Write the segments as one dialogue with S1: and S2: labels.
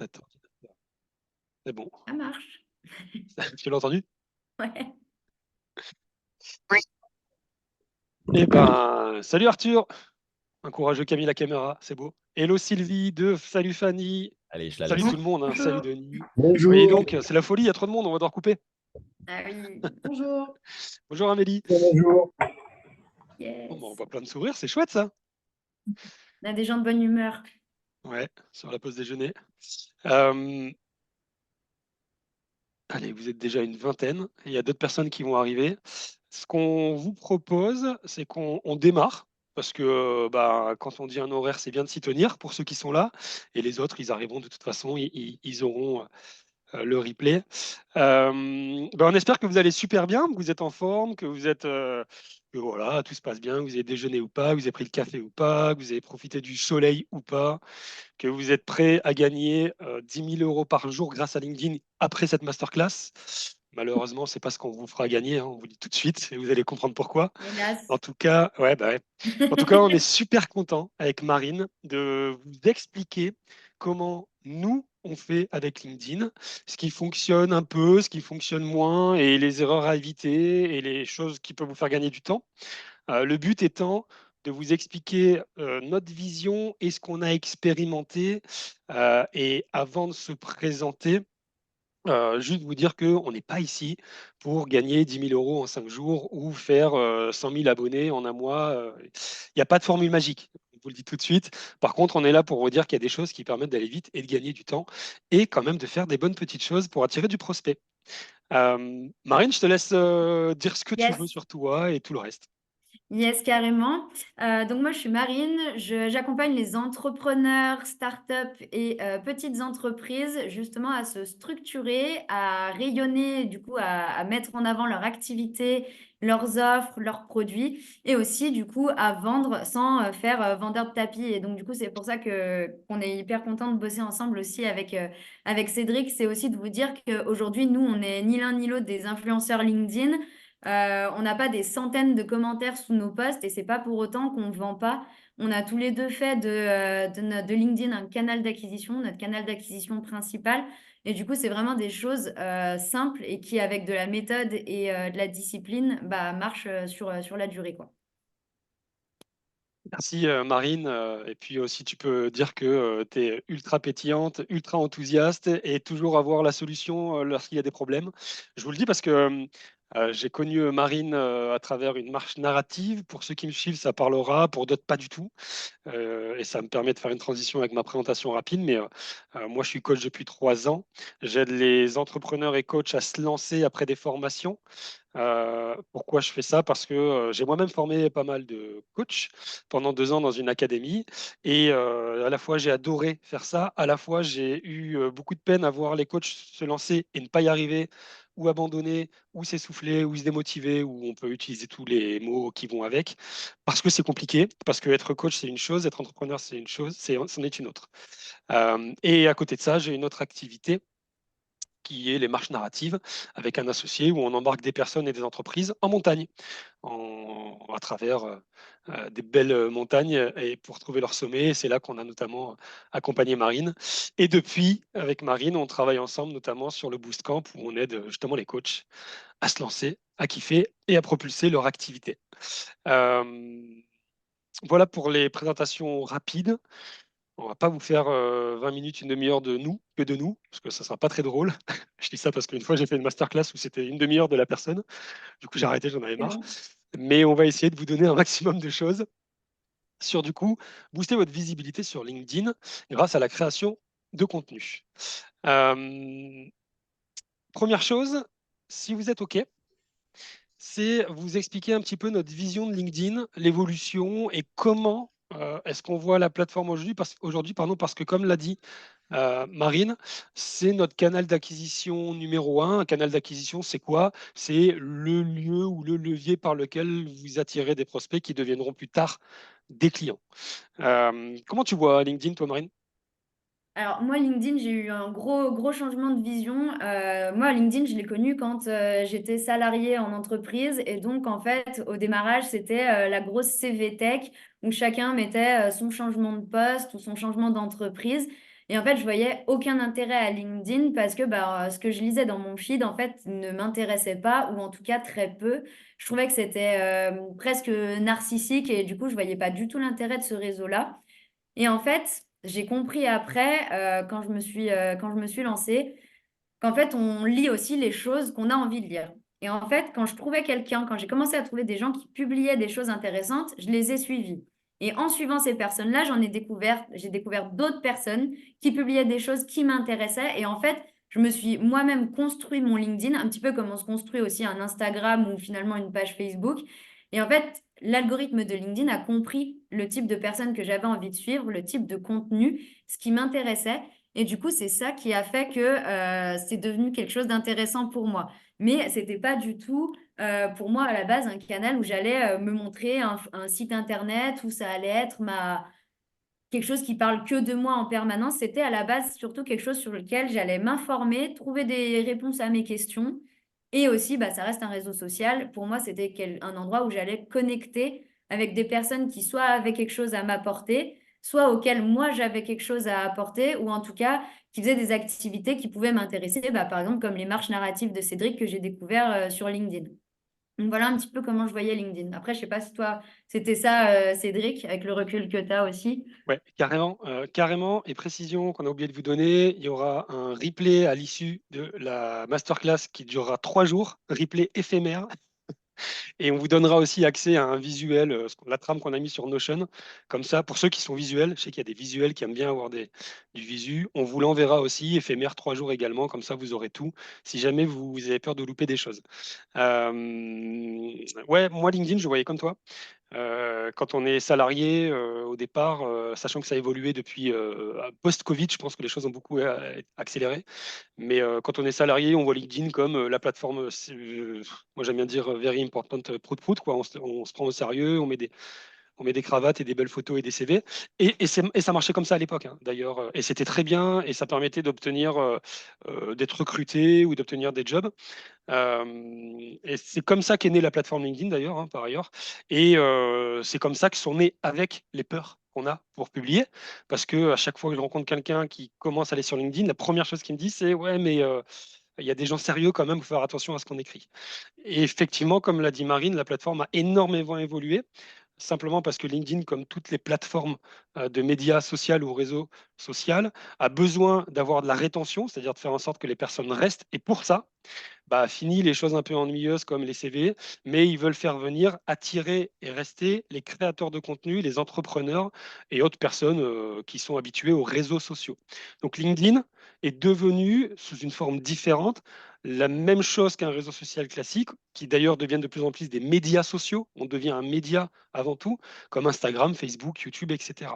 S1: Attends, c'est bon.
S2: Ça marche.
S1: Tu l'as entendu?
S2: Ouais.
S1: Oui. Eh ben, salut Arthur, un courageux qui a mis la caméra, c'est beau. Hello Sylvie, salut Fanny,
S3: Allez, je la
S1: salut
S3: laisse.
S1: tout le monde, hein, salut
S2: Bonjour.
S1: Denis. Oui,
S4: Bonjour,
S1: donc, c'est la folie, il y a trop de monde, on va devoir couper.
S2: Ah oui.
S5: Bonjour.
S1: Bonjour Amélie.
S4: bonjour.
S1: Bon, bah, on
S2: Yes.
S1: voit plein de sourires, c'est chouette ça.
S2: On a des gens de bonne humeur.
S1: Ouais, sur la pause déjeuner. Euh, Allez, vous êtes déjà une vingtaine, et il y a d'autres personnes qui vont arriver. Ce qu'on vous propose, c'est qu'on démarre, parce que bah, quand on dit un horaire, c'est bien de s'y tenir pour ceux qui sont là, et les autres, ils arriveront de toute façon, ils auront le replay. Ben, on espère que vous allez super bien, que vous êtes en forme, que vous êtes, que voilà, tout se passe bien, que vous avez déjeuné ou pas, que vous avez pris le café ou pas, que vous avez profité du soleil ou pas, que vous êtes prêt à gagner 10 000 euros par jour grâce à LinkedIn après cette masterclass. Malheureusement, c'est pas ce qu'on vous fera gagner, hein, on vous dit tout de suite et vous allez comprendre pourquoi.
S2: Hélas.
S1: En tout cas, ouais, bah ouais. En tout cas, on est super content avec Marine de vous expliquer comment nous on fait avec LinkedIn, ce qui fonctionne un peu, ce qui fonctionne moins, et les erreurs à éviter et les choses qui peuvent vous faire gagner du temps. Le but étant de vous expliquer notre vision et ce qu'on a expérimenté. Et avant de se présenter, juste vous dire qu'on n'est pas ici pour gagner 10 000 euros en 5 jours ou faire 100 000 abonnés en un mois. Il n'y a pas de formule magique. Je vous le dis tout de suite. Par contre, on est là pour vous dire qu'il y a des choses qui permettent d'aller vite et de gagner du temps et quand même de faire des bonnes petites choses pour attirer du prospect. Marine, je te laisse dire ce que tu veux
S2: Yes.
S1: sur toi et tout le reste.
S2: Yes, carrément. Donc moi, je suis Marine. J'accompagne les entrepreneurs, startups et petites entreprises justement à se structurer, à rayonner, du coup, à mettre en avant leur activité, leurs offres, leurs produits et aussi, du coup, à vendre sans faire vendeur de tapis. Et donc, du coup, c'est pour ça qu'on est hyper content de bosser ensemble aussi avec Cédric. C'est aussi de vous dire qu'aujourd'hui, nous, on n'est ni l'un ni l'autre des influenceurs LinkedIn. On n'a pas des centaines de commentaires sous nos posts et c'est pas pour autant qu'on ne vend pas. On a tous les deux fait de LinkedIn un canal d'acquisition, notre canal d'acquisition principal. Et du coup, c'est vraiment des choses simples et qui, avec de la méthode et de la discipline, bah, marchent sur la durée, quoi.
S1: Merci Marine. Et puis aussi, tu peux dire que tu es ultra pétillante, ultra enthousiaste et toujours avoir la solution lorsqu'il y a des problèmes. Je vous le dis parce que j'ai connu Marine à travers une marche narrative. Pour ceux qui me suivent, ça parlera, pour d'autres, pas du tout. Et ça me permet de faire une transition avec ma présentation rapide. Mais moi, je suis coach depuis 3 ans. J'aide les entrepreneurs et coachs à se lancer après des formations. Pourquoi je fais ça? Parce que j'ai moi-même formé pas mal de coachs pendant 2 ans dans une académie. Et à la fois, j'ai adoré faire ça. À la fois, j'ai eu beaucoup de peine à voir les coachs se lancer et ne pas y arriver, ou abandonner, ou s'essouffler, ou se démotiver, ou on peut utiliser tous les mots qui vont avec. Parce que c'est compliqué. Parce que être coach, c'est une chose. Être entrepreneur, c'est une chose. C'en est une autre. Et à côté de ça, j'ai une autre activité qui est les marches narratives avec un associé où on embarque des personnes et des entreprises en montagne, à travers des belles montagnes et pour trouver leur sommet. C'est là qu'on a notamment accompagné Marine. Et depuis, avec Marine, on travaille ensemble notamment sur le Boost Camp où on aide justement les coachs à se lancer, à kiffer et à propulser leur activité. Euh, voilà pour les présentations rapides. On va pas vous faire 20 minutes, une demi-heure de nous, que de nous, parce que ça sera pas très drôle. Je dis ça parce qu'une fois, j'ai fait une masterclass où c'était une demi-heure de la personne. Du coup, j'ai arrêté, j'en avais
S2: C'est
S1: marre.
S2: long.
S1: Mais on va essayer de vous donner un maximum de choses sur, du coup, booster votre visibilité sur LinkedIn grâce à la création de contenu. Euh, Première chose, si vous êtes OK, c'est vous expliquer un petit peu notre vision de LinkedIn, l'évolution et comment est-ce qu'on voit la plateforme aujourd'hui, pardon, parce que comme l'a dit Marine, c'est notre canal d'acquisition numéro un. Un canal d'acquisition, c'est quoi? C'est le lieu ou le levier par lequel vous attirez des prospects qui deviendront plus tard des clients. Comment tu vois LinkedIn, toi, Marine?
S2: Alors moi, LinkedIn, j'ai eu un gros changement de vision. Moi, LinkedIn, je l'ai connu quand j'étais salariée en entreprise. Et donc, en fait, au démarrage, c'était la grosse CV Tech où chacun mettait son changement de poste ou son changement d'entreprise. Et en fait, je voyais aucun intérêt à LinkedIn parce que bah, ce que je lisais dans mon feed, en fait, ne m'intéressait pas, ou en tout cas très peu. Je trouvais que c'était presque narcissique et du coup, je voyais pas du tout l'intérêt de ce réseau-là. Et en fait, j'ai compris après, quand je me suis lancée, qu'en fait, on lit aussi les choses qu'on a envie de lire. Et en fait, quand j'ai commencé à trouver des gens qui publiaient des choses intéressantes, je les ai suivis. Et en suivant ces personnes-là, j'ai découvert d'autres personnes qui publiaient des choses qui m'intéressaient. Et en fait, je me suis moi-même construit mon LinkedIn, un petit peu comme on se construit aussi un Instagram ou finalement une page Facebook. Et en fait, l'algorithme de LinkedIn a compris le type de personnes que j'avais envie de suivre, le type de contenu, ce qui m'intéressait. Et du coup, c'est ça qui a fait que c'est devenu quelque chose d'intéressant pour moi. Mais c'était pas du tout pour moi à la base un canal où j'allais me montrer un site internet où ça allait être quelque chose qui parle que de moi en permanence. C'était à la base surtout quelque chose sur lequel j'allais m'informer, trouver des réponses à mes questions. Et aussi, bah, ça reste un réseau social. Pour moi, c'était un endroit où j'allais connecter avec des personnes qui soit avaient quelque chose à m'apporter, soit auxquelles moi j'avais quelque chose à apporter, ou en tout cas qui faisaient des activités qui pouvaient m'intéresser, bah, par exemple comme les marches narratives de Cédric que j'ai découvert sur LinkedIn. Donc voilà un petit peu comment je voyais LinkedIn. Après, je sais pas si toi, c'était ça, Cédric, avec le recul que tu as aussi.
S1: Ouais, carrément, carrément. Et précision qu'on a oublié de vous donner, il y aura un replay à l'issue de la masterclass qui durera 3 jours, replay éphémère. Et on vous donnera aussi accès à un visuel, la trame qu'on a mis sur Notion. Comme ça, pour ceux qui sont visuels, je sais qu'il y a des visuels qui aiment bien avoir du visu. On vous l'enverra aussi, éphémère 3 jours également. Comme ça, vous aurez tout si jamais vous avez peur de louper des choses. Ouais, moi, LinkedIn, je voyais comme toi. Quand on est salarié au départ, sachant que ça a évolué depuis post-Covid, je pense que les choses ont beaucoup accéléré. Mais quand on est salarié, on voit LinkedIn comme la plateforme, moi j'aime bien dire very important prout-prout, quoi. On se prend au sérieux, on met des cravates et des belles photos et des CV. Et ça marchait comme ça à l'époque, hein, d'ailleurs. Et c'était très bien et ça permettait d'obtenir, d'être recruté ou d'obtenir des jobs. Et c'est comme ça qu'est née la plateforme LinkedIn d'ailleurs, hein, par ailleurs. Et c'est comme ça que sont nées avec les peurs qu'on a pour publier. Parce que à chaque fois que je rencontre quelqu'un qui commence à aller sur LinkedIn, la première chose qu'il me dit, c'est ouais, mais il y a des gens sérieux quand même, il faut faire attention à ce qu'on écrit. Et effectivement, comme l'a dit Marine, la plateforme a énormément évolué. Simplement parce que LinkedIn, comme toutes les plateformes de médias sociaux ou réseaux sociaux, a besoin d'avoir de la rétention, c'est-à-dire de faire en sorte que les personnes restent. Et pour ça, bah, fini les choses un peu ennuyeuses comme les CV, mais ils veulent faire venir, attirer et rester les créateurs de contenu, les entrepreneurs et autres personnes qui sont habituées aux réseaux sociaux. Donc LinkedIn est devenu, sous une forme différente, la même chose qu'un réseau social classique, qui d'ailleurs deviennent de plus en plus des médias sociaux. On devient un média avant tout, comme Instagram, Facebook, YouTube, etc.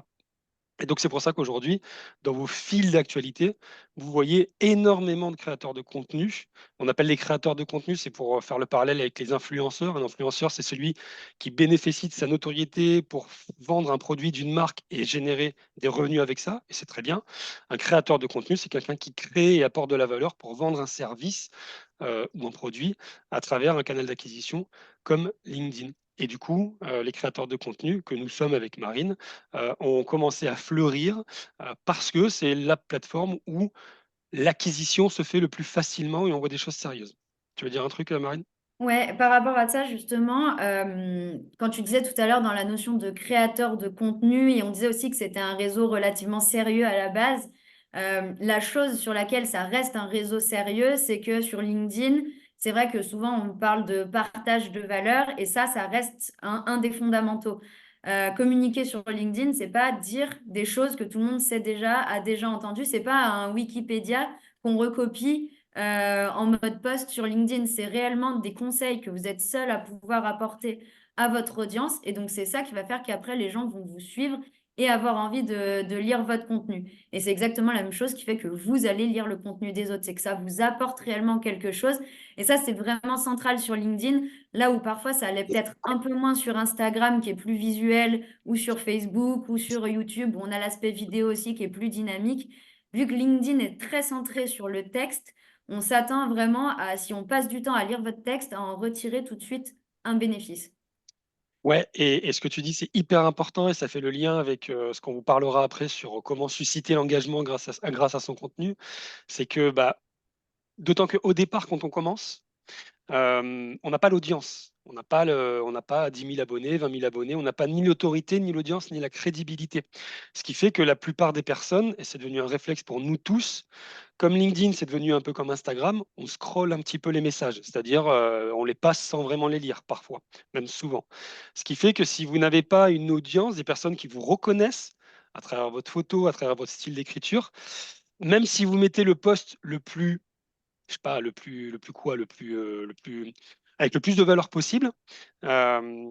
S1: Et donc, c'est pour ça qu'aujourd'hui, dans vos fils d'actualité, vous voyez énormément de créateurs de contenu. On appelle les créateurs de contenu, c'est pour faire le parallèle avec les influenceurs. Un influenceur, c'est celui qui bénéficie de sa notoriété pour vendre un produit d'une marque et générer des revenus avec ça, et c'est très bien. Un créateur de contenu, c'est quelqu'un qui crée et apporte de la valeur pour vendre un service ou un produit à travers un canal d'acquisition comme LinkedIn. Et du coup, les créateurs de contenu que nous sommes avec Marine ont commencé à fleurir parce que c'est la plateforme où l'acquisition se fait le plus facilement et on voit des choses sérieuses. Tu veux dire un truc, Marine?
S2: Ouais, par rapport à ça, justement, quand tu disais tout à l'heure dans la notion de créateur de contenu, et on disait aussi que c'était un réseau relativement sérieux à la base, la chose sur laquelle ça reste un réseau sérieux, c'est que sur LinkedIn, c'est vrai que souvent on parle de partage de valeurs, et ça reste un des fondamentaux. Communiquer sur LinkedIn, c'est pas dire des choses que tout le monde sait déjà, a déjà entendu, c'est pas un Wikipédia qu'on recopie en mode post sur LinkedIn. C'est réellement des conseils que vous êtes seul à pouvoir apporter à votre audience. Et donc, c'est ça qui va faire qu'après, les gens vont vous suivre et avoir envie de lire votre contenu. Et c'est exactement la même chose qui fait que vous allez lire le contenu des autres. C'est que ça vous apporte réellement quelque chose. Et ça, c'est vraiment central sur LinkedIn, là où parfois ça allait peut-être un peu moins sur Instagram, qui est plus visuel, ou sur Facebook, ou sur YouTube, où on a l'aspect vidéo aussi qui est plus dynamique. Vu que LinkedIn est très centré sur le texte, on s'attend vraiment à, si on passe du temps à lire votre texte, à en retirer tout de suite un bénéfice.
S1: Ouais, et ce que tu dis, c'est hyper important et ça fait le lien avec ce qu'on vous parlera après sur comment susciter l'engagement grâce à son contenu. C'est que, bah, d'autant qu'au départ, quand on commence, on n'a pas l'audience. On n'a pas 10 000 abonnés, 20 000 abonnés, on n'a pas ni l'autorité, ni l'audience, ni la crédibilité. Ce qui fait que la plupart des personnes, et c'est devenu un réflexe pour nous tous, comme LinkedIn, c'est devenu un peu comme Instagram, on scrolle un petit peu les messages, c'est-à-dire on les passe sans vraiment les lire parfois, même souvent. Ce qui fait que si vous n'avez pas une audience, des personnes qui vous reconnaissent à travers votre photo, à travers votre style d'écriture, même si vous mettez le post le plus, je sais pas, le plus quoi, le plus, avec le plus de valeur possible, euh,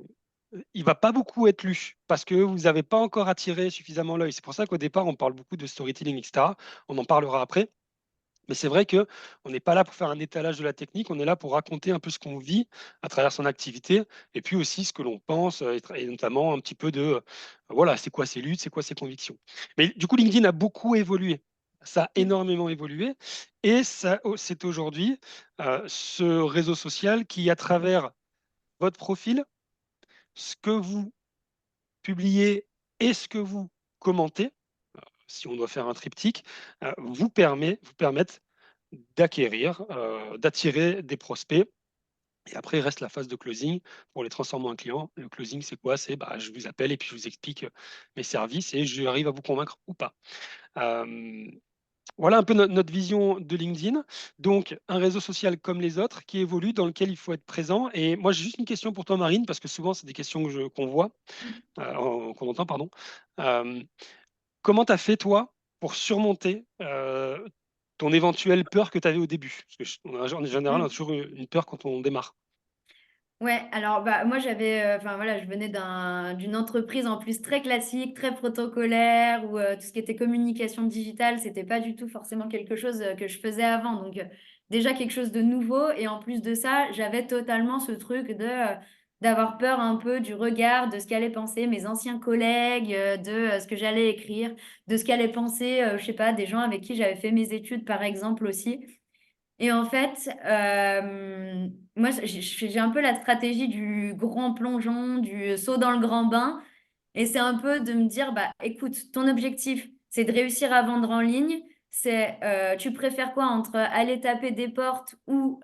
S1: il va pas beaucoup être lu parce que vous n'avez pas encore attiré suffisamment l'œil. C'est pour ça qu'au départ, on parle beaucoup de storytelling, etc. On en parlera après. Mais c'est vrai que on n'est pas là pour faire un étalage de la technique, on est là pour raconter un peu ce qu'on vit à travers son activité, et puis aussi ce que l'on pense, et notamment un petit peu de, voilà, c'est quoi ses luttes, c'est quoi ses convictions. Mais du coup, LinkedIn a beaucoup évolué. Ça a
S2: Mm.
S1: énormément évolué, et c'est aujourd'hui ce réseau social qui, à travers votre profil, ce que vous publiez et ce que vous commentez, si on doit faire un triptyque, vous permettent d'acquérir, d'attirer des prospects. Et après, il reste la phase de closing pour les transformer en clients. Le closing, c'est quoi? C'est bah, je vous appelle et puis je vous explique mes services et j'arrive à vous convaincre ou pas. Euh, voilà un peu notre vision de LinkedIn. Donc, un réseau social comme les autres qui évolue, dans lequel il faut être présent. Et moi, j'ai juste une question pour toi, Marine, parce que souvent, c'est des questions qu'on voit, qu'on entend, pardon. Euh, Comment tu as fait, toi, pour surmonter ton éventuelle peur que tu avais au début? Parce que en général, on a
S2: Mm.
S1: toujours une peur quand on démarre.
S2: Ouais, alors bah moi j'avais, enfin voilà, je venais d'une entreprise en plus très classique, très protocolaire, où tout ce qui était communication digitale, c'était pas du tout forcément quelque chose que je faisais avant. Donc déjà quelque chose de nouveau, et en plus de ça, j'avais totalement ce truc d'avoir peur un peu du regard, de ce qu'allaient penser mes anciens collègues, de ce que j'allais écrire, de ce qu'allaient penser, je sais pas, des gens avec qui j'avais fait mes études par exemple aussi. Et en fait, moi, j'ai un peu la stratégie du grand plongeon, du saut dans le grand bain. Et c'est un peu de me dire, bah, écoute, ton objectif, c'est de réussir à vendre en ligne. Tu préfères quoi entre aller taper des portes ou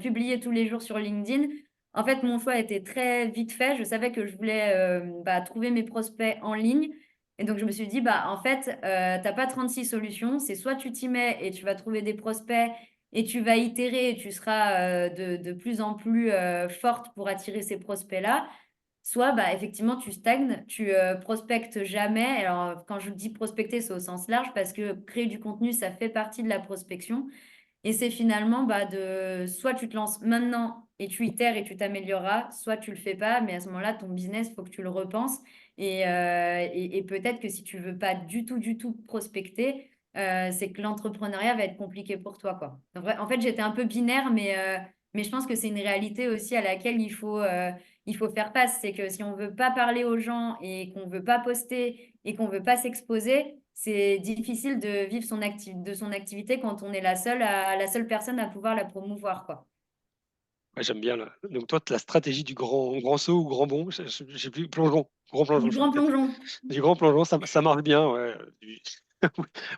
S2: publier tous les jours sur LinkedIn? En fait, mon choix était très vite fait. Je savais que je voulais bah, trouver mes prospects en ligne. Et donc, je me suis dit, bah, en fait, t'as pas 36 solutions. C'est soit tu t'y mets et tu vas trouver des prospects et tu vas itérer et tu seras de plus en plus forte pour attirer ces prospects-là. Soit, bah, effectivement, tu stagnes, tu prospectes jamais. Alors, quand je dis prospecter, c'est au sens large parce que créer du contenu, ça fait partie de la prospection. Et c'est finalement bah, soit tu te lances maintenant et tu itères et tu t'amélioreras, soit tu le fais pas, mais à ce moment-là, ton business, il faut que tu le repenses. Et peut-être que si tu veux pas du tout prospecter, c'est que l'entrepreneuriat va être compliqué pour toi, quoi. En fait, j'étais un peu binaire, mais je pense que c'est une réalité aussi à laquelle il faut faire face. C'est que si on veut pas parler aux gens et qu'on veut pas poster et qu'on veut pas s'exposer, c'est difficile de vivre de son activité quand on est la seule personne à pouvoir la promouvoir, quoi.
S1: Ouais, j'aime bien. Donc, toi, la stratégie du grand saut ou grand bond, j'ai plus, plongeon, grand plongeon,
S2: Du
S1: je crois
S2: grand
S1: peut-être.
S2: plongeon.
S1: Du grand plongeon, ça marche bien. Ouais.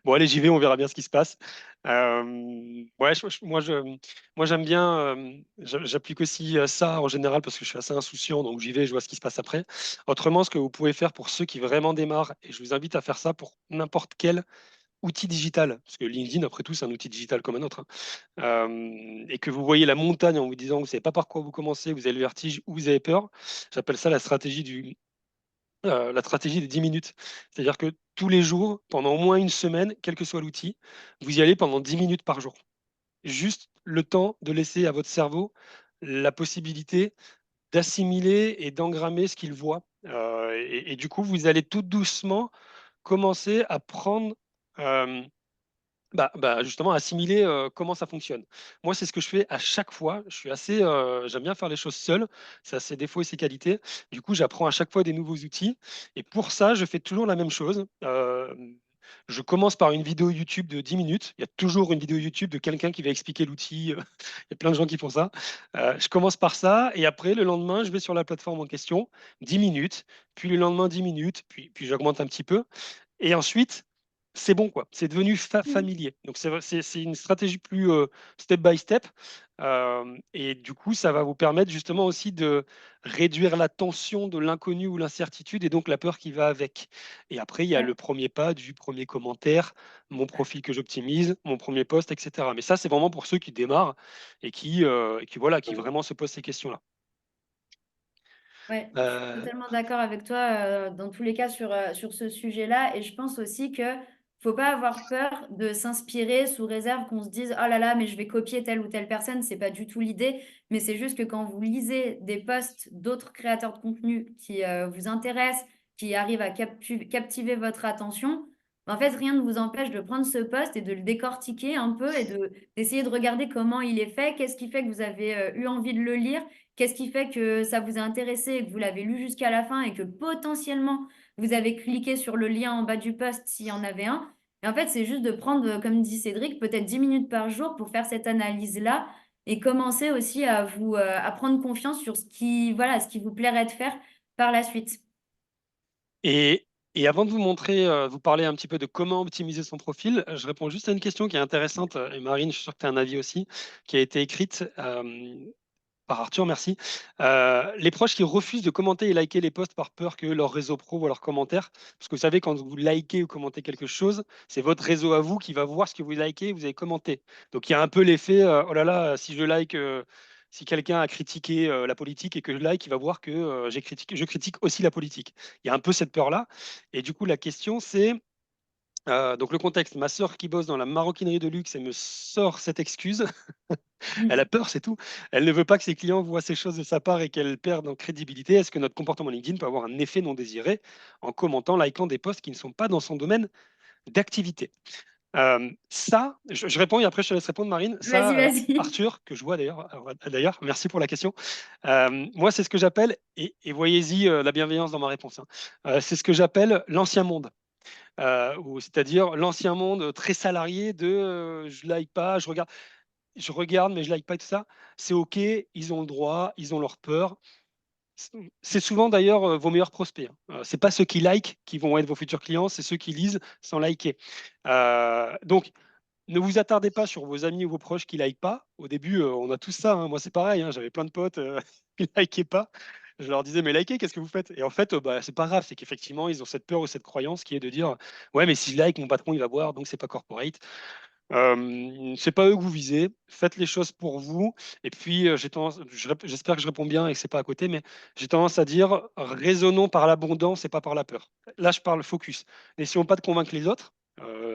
S1: Bon, allez, j'y vais, on verra bien ce qui se passe. Ouais, moi, j'aime bien. J'applique aussi ça en général parce que je suis assez insouciant, donc j'y vais, je vois ce qui se passe après. Autrement, ce que vous pouvez faire pour ceux qui vraiment démarrent, et je vous invite à faire ça pour n'importe quel outil digital, parce que LinkedIn, après tout, c'est un outil digital comme un autre, hein. Et que vous voyez la montagne en vous disant, vous ne savez pas par quoi vous commencez, vous avez le vertige ou vous avez peur, j'appelle ça la stratégie des 10 minutes. C'est-à-dire que tous les jours, pendant au moins une semaine, quel que soit l'outil, vous y allez pendant 10 minutes par jour. Juste le temps de laisser à votre cerveau la possibilité d'assimiler et d'engrammer ce qu'il voit. Et du coup, vous allez tout doucement commencer à prendre, justement, assimiler comment ça fonctionne. Moi, c'est ce que je fais à chaque fois. J'aime bien faire les choses seul. Ça a ses défauts et ses qualités. Du coup, j'apprends à chaque fois des nouveaux outils. Et pour ça, je fais toujours la même chose. Je commence par une vidéo YouTube de 10 minutes. Il y a toujours une vidéo YouTube de quelqu'un qui va expliquer l'outil. Il y a plein de gens qui font ça. Je commence par ça et après, le lendemain, je vais sur la plateforme en question, 10 minutes, puis le lendemain, 10 minutes, puis j'augmente un petit peu. Et ensuite, c'est bon, quoi. C'est devenu familier. Donc, c'est une stratégie plus step by step. Et du coup, ça va vous permettre justement aussi de réduire la tension de l'inconnu ou l'incertitude et donc la peur qui va avec. Et après, il y a
S2: Ouais.
S1: le premier pas du premier commentaire, mon profil que j'optimise, mon premier post, etc. Mais ça, c'est vraiment pour ceux qui démarrent et qui, voilà, qui vraiment se posent ces questions-là.
S2: Ouais, je suis
S1: Euh,
S2: totalement d'accord avec toi dans tous les cas sur ce sujet-là. Et je pense aussi que faut pas avoir peur de s'inspirer sous réserve qu'on se dise oh là là, mais je vais copier telle ou telle personne. C'est pas du tout l'idée, mais c'est juste que quand vous lisez des posts d'autres créateurs de contenu qui vous intéressent, qui arrivent à captiver votre attention, en fait, rien ne vous empêche de prendre ce post et de le décortiquer un peu et d'essayer de regarder comment il est fait, qu'est-ce qui fait que vous avez eu envie de le lire. Qu'est-ce qui fait que ça vous a intéressé et que vous l'avez lu jusqu'à la fin et que potentiellement vous avez cliqué sur le lien en bas du post s'il y en avait un? Et en fait, c'est juste de prendre, comme dit Cédric, peut-être 10 minutes par jour pour faire cette analyse-là et commencer aussi à prendre confiance sur voilà, ce qui vous plairait de faire par la suite.
S1: Et, et avant de vous montrer, vous parler un petit peu de comment optimiser son profil, je réponds juste à une question qui est intéressante, et Marine, je suis sûr que tu as un avis aussi, qui a été écrite par Arthur, merci. Les proches qui refusent de commenter et liker les posts par peur que leur réseau pro voit leurs commentaires, parce que vous savez, quand vous likez ou commentez quelque chose, c'est votre réseau à vous qui va voir ce que vous likez et vous avez commenté. Donc il y a un peu l'effet, oh là là, si je like, si quelqu'un a critiqué la politique et que je like, il va voir que je critique aussi la politique. Il y a un peu cette peur-là. Et du coup, la question, c'est, donc le contexte, ma sœur qui bosse dans la maroquinerie de luxe et me sort cette excuse. Elle a peur, c'est tout. Elle ne veut pas que ses clients voient ces choses de sa part et qu'elle perde en crédibilité. Est-ce que notre comportement LinkedIn peut avoir un effet non désiré en commentant, likant des posts qui ne sont pas dans son domaine d'activité? Ça, je réponds et après je te laisse répondre, Marine.
S2: Vas-y,
S1: Ça,
S2: vas-y.
S1: Arthur, que je vois d'ailleurs, merci pour la question. Moi, c'est ce que j'appelle, et voyez-y la bienveillance dans ma réponse, hein. C'est ce que j'appelle l'ancien monde. C'est-à-dire l'ancien monde très salarié de je like pas, je regarde, mais je like pas et tout ça. C'est OK, ils ont le droit, ils ont leur peur. C'est souvent d'ailleurs vos meilleurs prospects, hein. C'est pas ceux qui like qui vont être vos futurs clients, c'est ceux qui lisent sans liker. Donc, ne vous attardez pas sur vos amis ou vos proches qui likent pas. Au début, on a tous ça, hein. Moi, c'est pareil, hein. J'avais plein de potes qui likaient pas. Je leur disais, mais likez, qu'est-ce que vous faites? Et en fait, bah, c'est pas grave, c'est qu'effectivement, ils ont cette peur ou cette croyance qui est de dire, ouais, mais si je like, mon patron, il va voir, donc c'est pas corporate. C'est pas eux que vous visez. Faites les choses pour vous. Et puis, j'espère que je réponds bien et que c'est pas à côté, mais j'ai tendance à dire raisonnons par l'abondance et pas par la peur. Là, je parle focus. N'essayons pas de convaincre les autres.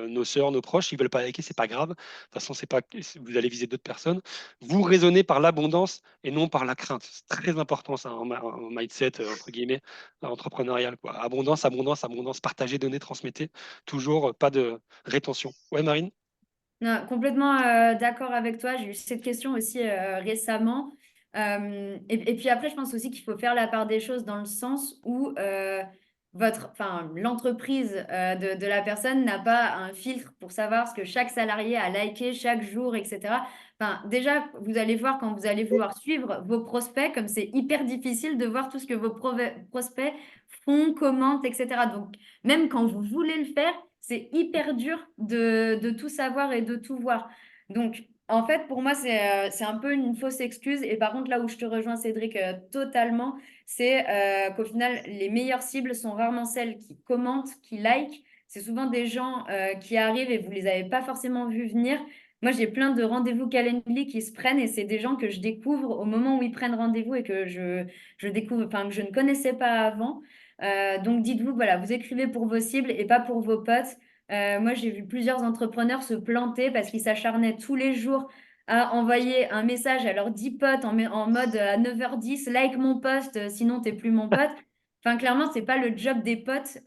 S1: Nos sœurs, nos proches, ils veulent pas liker, c'est pas grave. De toute façon, c'est pas, vous allez viser d'autres personnes. Vous raisonnez par l'abondance et non par la crainte. C'est très important, ça, en mindset, entre guillemets, entrepreneurial, quoi. Abondance, abondance, abondance. Partagez, donnez, transmettez. Toujours pas de rétention. Ouais, Marine?
S2: Non, complètement d'accord avec toi. J'ai eu cette question aussi récemment. Et puis après, je pense aussi qu'il faut faire la part des choses dans le sens où enfin, l'entreprise de la personne n'a pas un filtre pour savoir ce que chaque salarié a liké chaque jour, etc. Enfin, déjà, vous allez voir quand vous allez vouloir suivre vos prospects, comme c'est hyper difficile de voir tout ce que vos prospects font, commentent, etc. Donc, même quand vous voulez le faire, c'est hyper dur de tout savoir et de tout voir. Donc, en fait, pour moi, c'est un peu une fausse excuse. Et par contre, là où je te rejoins, Cédric, totalement, c'est qu'au final, les meilleures cibles sont rarement celles qui commentent, qui likent. C'est souvent des gens qui arrivent et vous les avez pas forcément vus venir. Moi, j'ai plein de rendez-vous Calendly qui se prennent et c'est des gens que je découvre au moment où ils prennent rendez-vous et que je découvre, enfin, que je ne connaissais pas avant. Donc, dites-vous, voilà, vous écrivez pour vos cibles et pas pour vos potes. Moi, j'ai vu plusieurs entrepreneurs se planter parce qu'ils s'acharnaient tous les jours à envoyer un message à leurs 10 potes en mode à 9h10, like mon post, sinon t'es plus mon pote. Enfin, clairement, c'est pas le job des potes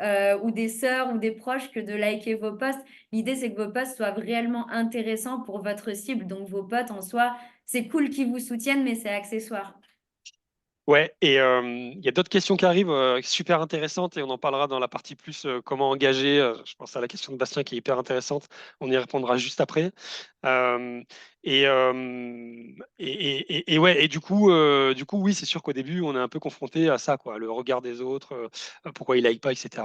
S2: ou des sœurs ou des proches que de liker vos posts. L'idée, c'est que vos posts soient réellement intéressants pour votre cible. Donc, vos potes en soi, c'est cool qu'ils vous soutiennent, mais c'est accessoire.
S1: Ouais, et il y a d'autres questions qui arrivent super intéressantes et on en parlera dans la partie plus comment engager. Je pense à la question de Bastien qui est hyper intéressante. On y répondra juste après. Euh, et ouais, et du coup, oui, c'est sûr qu'au début, on est un peu confronté à ça, quoi, le regard des autres, pourquoi ils like pas, etc.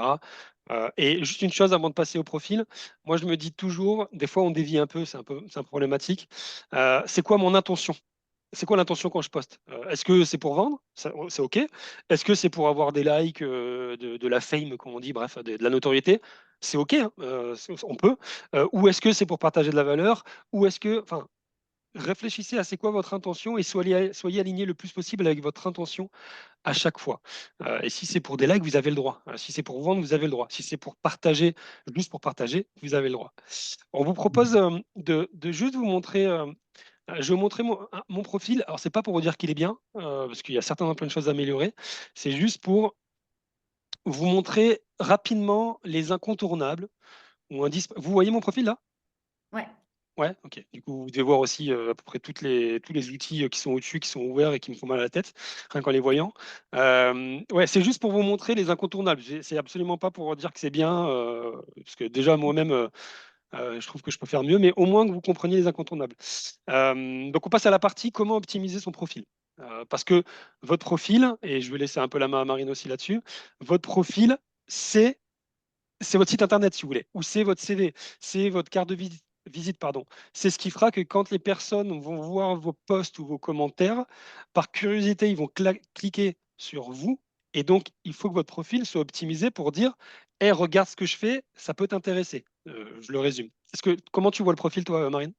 S1: Et juste une chose avant de passer au profil, moi je me dis toujours, des fois on dévie un peu, c'est un peu problématique. C'est quoi mon intention? C'est quoi l'intention quand je poste? Est-ce que c'est pour vendre? C'est OK. Est-ce que c'est pour avoir des likes, de la fame, comme on dit, bref, de la notoriété? C'est OK, hein, on peut. Ou est-ce que c'est pour partager de la valeur? Ou est-ce que, enfin, réfléchissez à c'est quoi votre intention et soyez aligné le plus possible avec votre intention à chaque fois. Et si c'est pour des likes, vous avez le droit. Si c'est pour vendre, vous avez le droit. Si c'est pour partager, juste pour partager, vous avez le droit. On vous propose de juste vous montrer. Je vais vous montrer mon profil. Alors, c'est pas pour vous dire qu'il est bien, parce qu'il y a certainement plein de choses à améliorer. C'est juste pour vous montrer rapidement les incontournables Vous voyez mon profil là?
S2: Ouais.
S1: Ouais, ok. Du coup, vous devez voir aussi à peu près tous les outils qui sont au-dessus, qui sont ouverts et qui me font mal à la tête, rien qu'en les voyant. Ouais, c'est juste pour vous montrer les incontournables. C'est absolument pas pour dire que c'est bien, parce que déjà moi-même, je trouve que je peux faire mieux, mais au moins que vous compreniez les incontournables. Donc on passe à la partie comment optimiser son profil. Parce que votre profil, et je vais laisser un peu la main à Marine aussi là-dessus, votre profil, c'est c'est votre site internet, si vous voulez, ou c'est votre CV, c'est votre carte de visite, pardon. C'est ce qui fera que quand les personnes vont voir vos posts ou vos commentaires, par curiosité, ils vont cliquer sur vous. Et donc, il faut que votre profil soit optimisé pour dire, hey, regarde ce que je fais, ça peut t'intéresser. Je le résume. Comment tu vois le profil, toi, Marine?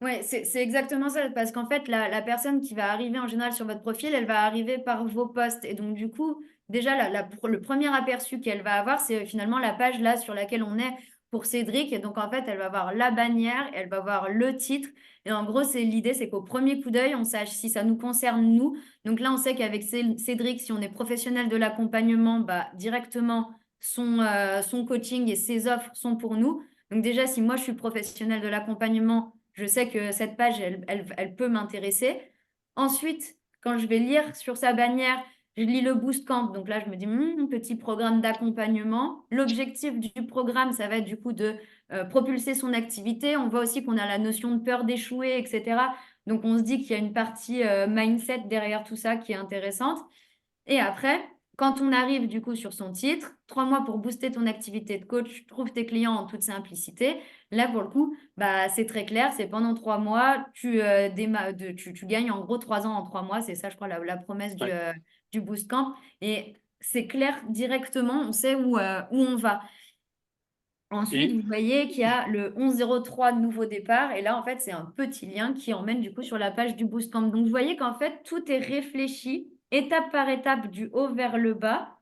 S2: Ouais, c'est exactement ça, parce qu'en fait, la personne qui va arriver en général sur votre profil, elle va arriver par vos posts. Et donc, du coup, déjà, le premier aperçu qu'elle va avoir, c'est finalement la page là sur laquelle on est pour Cédric. Et donc, en fait, elle va voir la bannière, elle va voir le titre. Et en gros, c'est l'idée, c'est qu'au premier coup d'œil, on sache si ça nous concerne nous. Donc là, on sait qu'avec Cédric, si on est professionnel de l'accompagnement, bah, directement, son coaching et ses offres sont pour nous. Donc déjà, si moi, je suis professionnel de l'accompagnement, je sais que cette page, elle peut m'intéresser. Ensuite, quand je vais lire sur sa bannière, je lis le Boost Camp. Donc là, je me dis, petit programme d'accompagnement. L'objectif du programme, ça va être du coup de propulser son activité. On voit aussi qu'on a la notion de peur d'échouer, etc. Donc on se dit qu'il y a une partie mindset derrière tout ça qui est intéressante. Et après, quand on arrive du coup sur son titre, 3 mois pour booster ton activité de coach, trouve tes clients en toute simplicité. Là, pour le coup, bah, c'est très clair, c'est pendant 3 mois, tu gagnes en gros 3 ans en 3 mois. C'est ça, je crois, la promesse
S1: Ouais.
S2: du Boost Camp. Et c'est clair directement, on sait où on va. Ensuite,
S1: Et
S2: vous voyez qu'il y a le 1103 nouveau départ. Et là, en fait, c'est un petit lien qui emmène du coup sur la page du Boost Camp. Donc, vous voyez qu'en fait, tout est réfléchi étape par étape du haut vers le bas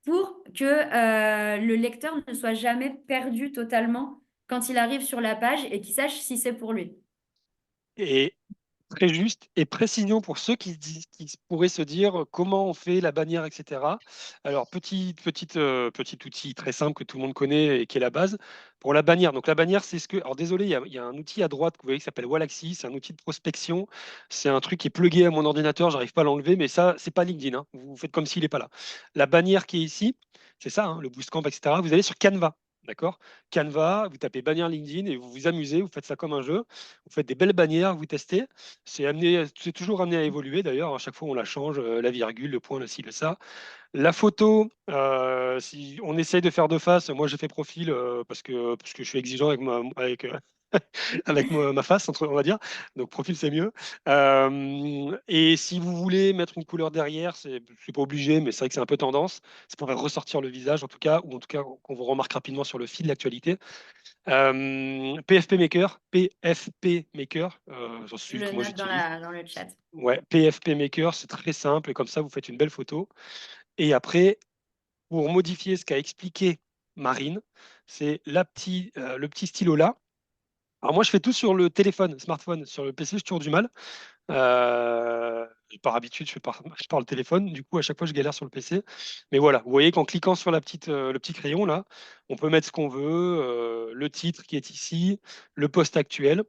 S2: pour que le lecteur ne soit jamais perdu totalement quand il arrive sur la page et qu'il sache si c'est pour lui.
S1: et très juste et précision pour ceux qui pourraient se dire comment on fait la bannière, etc. Alors, petit outil très simple que tout le monde connaît et qui est la base. Pour la bannière, donc la bannière, c'est ce que. Alors, désolé, il y a un outil à droite que vous voyez qui s'appelle Wallaxy, c'est un outil de prospection. C'est un truc qui est plugué à mon ordinateur, j'arrive pas à l'enlever, mais ça, c'est pas LinkedIn, hein. Vous faites comme s'il n'est pas là. La bannière qui est ici, c'est ça, hein, le Bootcamp, etc. Vous allez sur Canva. D'accord? Canva, vous tapez bannière LinkedIn et vous vous amusez, vous faites ça comme un jeu, vous faites des belles bannières, vous testez. C'est toujours amené à évoluer d'ailleurs. À chaque fois, on la change, la virgule, le point, le ci, le ça. La photo, si on essaye de faire de face, moi j'ai fait profil parce que je suis exigeant avec ma face, on va dire. Donc profil, c'est mieux. Et si vous voulez mettre une couleur derrière, c'est pas obligé, mais c'est vrai que c'est un peu tendance. C'est pour ressortir le visage en tout cas, ou en tout cas qu'on vous remarque rapidement sur le fil de l'actualité. PFP Maker, PFP Maker, c'est
S2: Je
S1: celui
S2: le
S1: que moi
S2: note
S1: j'utilise.
S2: dans le chat.
S1: Ouais, PFP Maker, c'est très simple et comme ça vous faites une belle photo. Et après, pour modifier ce qu'a expliqué Marine, c'est le petit stylo là. Alors moi je fais tout sur le téléphone, smartphone, sur le PC, j'ai toujours du mal. Euh, Par habitude, je parle téléphone, du coup à chaque fois je galère sur le PC. Mais voilà, vous voyez qu'en cliquant sur le petit crayon là, on peut mettre ce qu'on veut, le titre qui est ici, le poste actuel.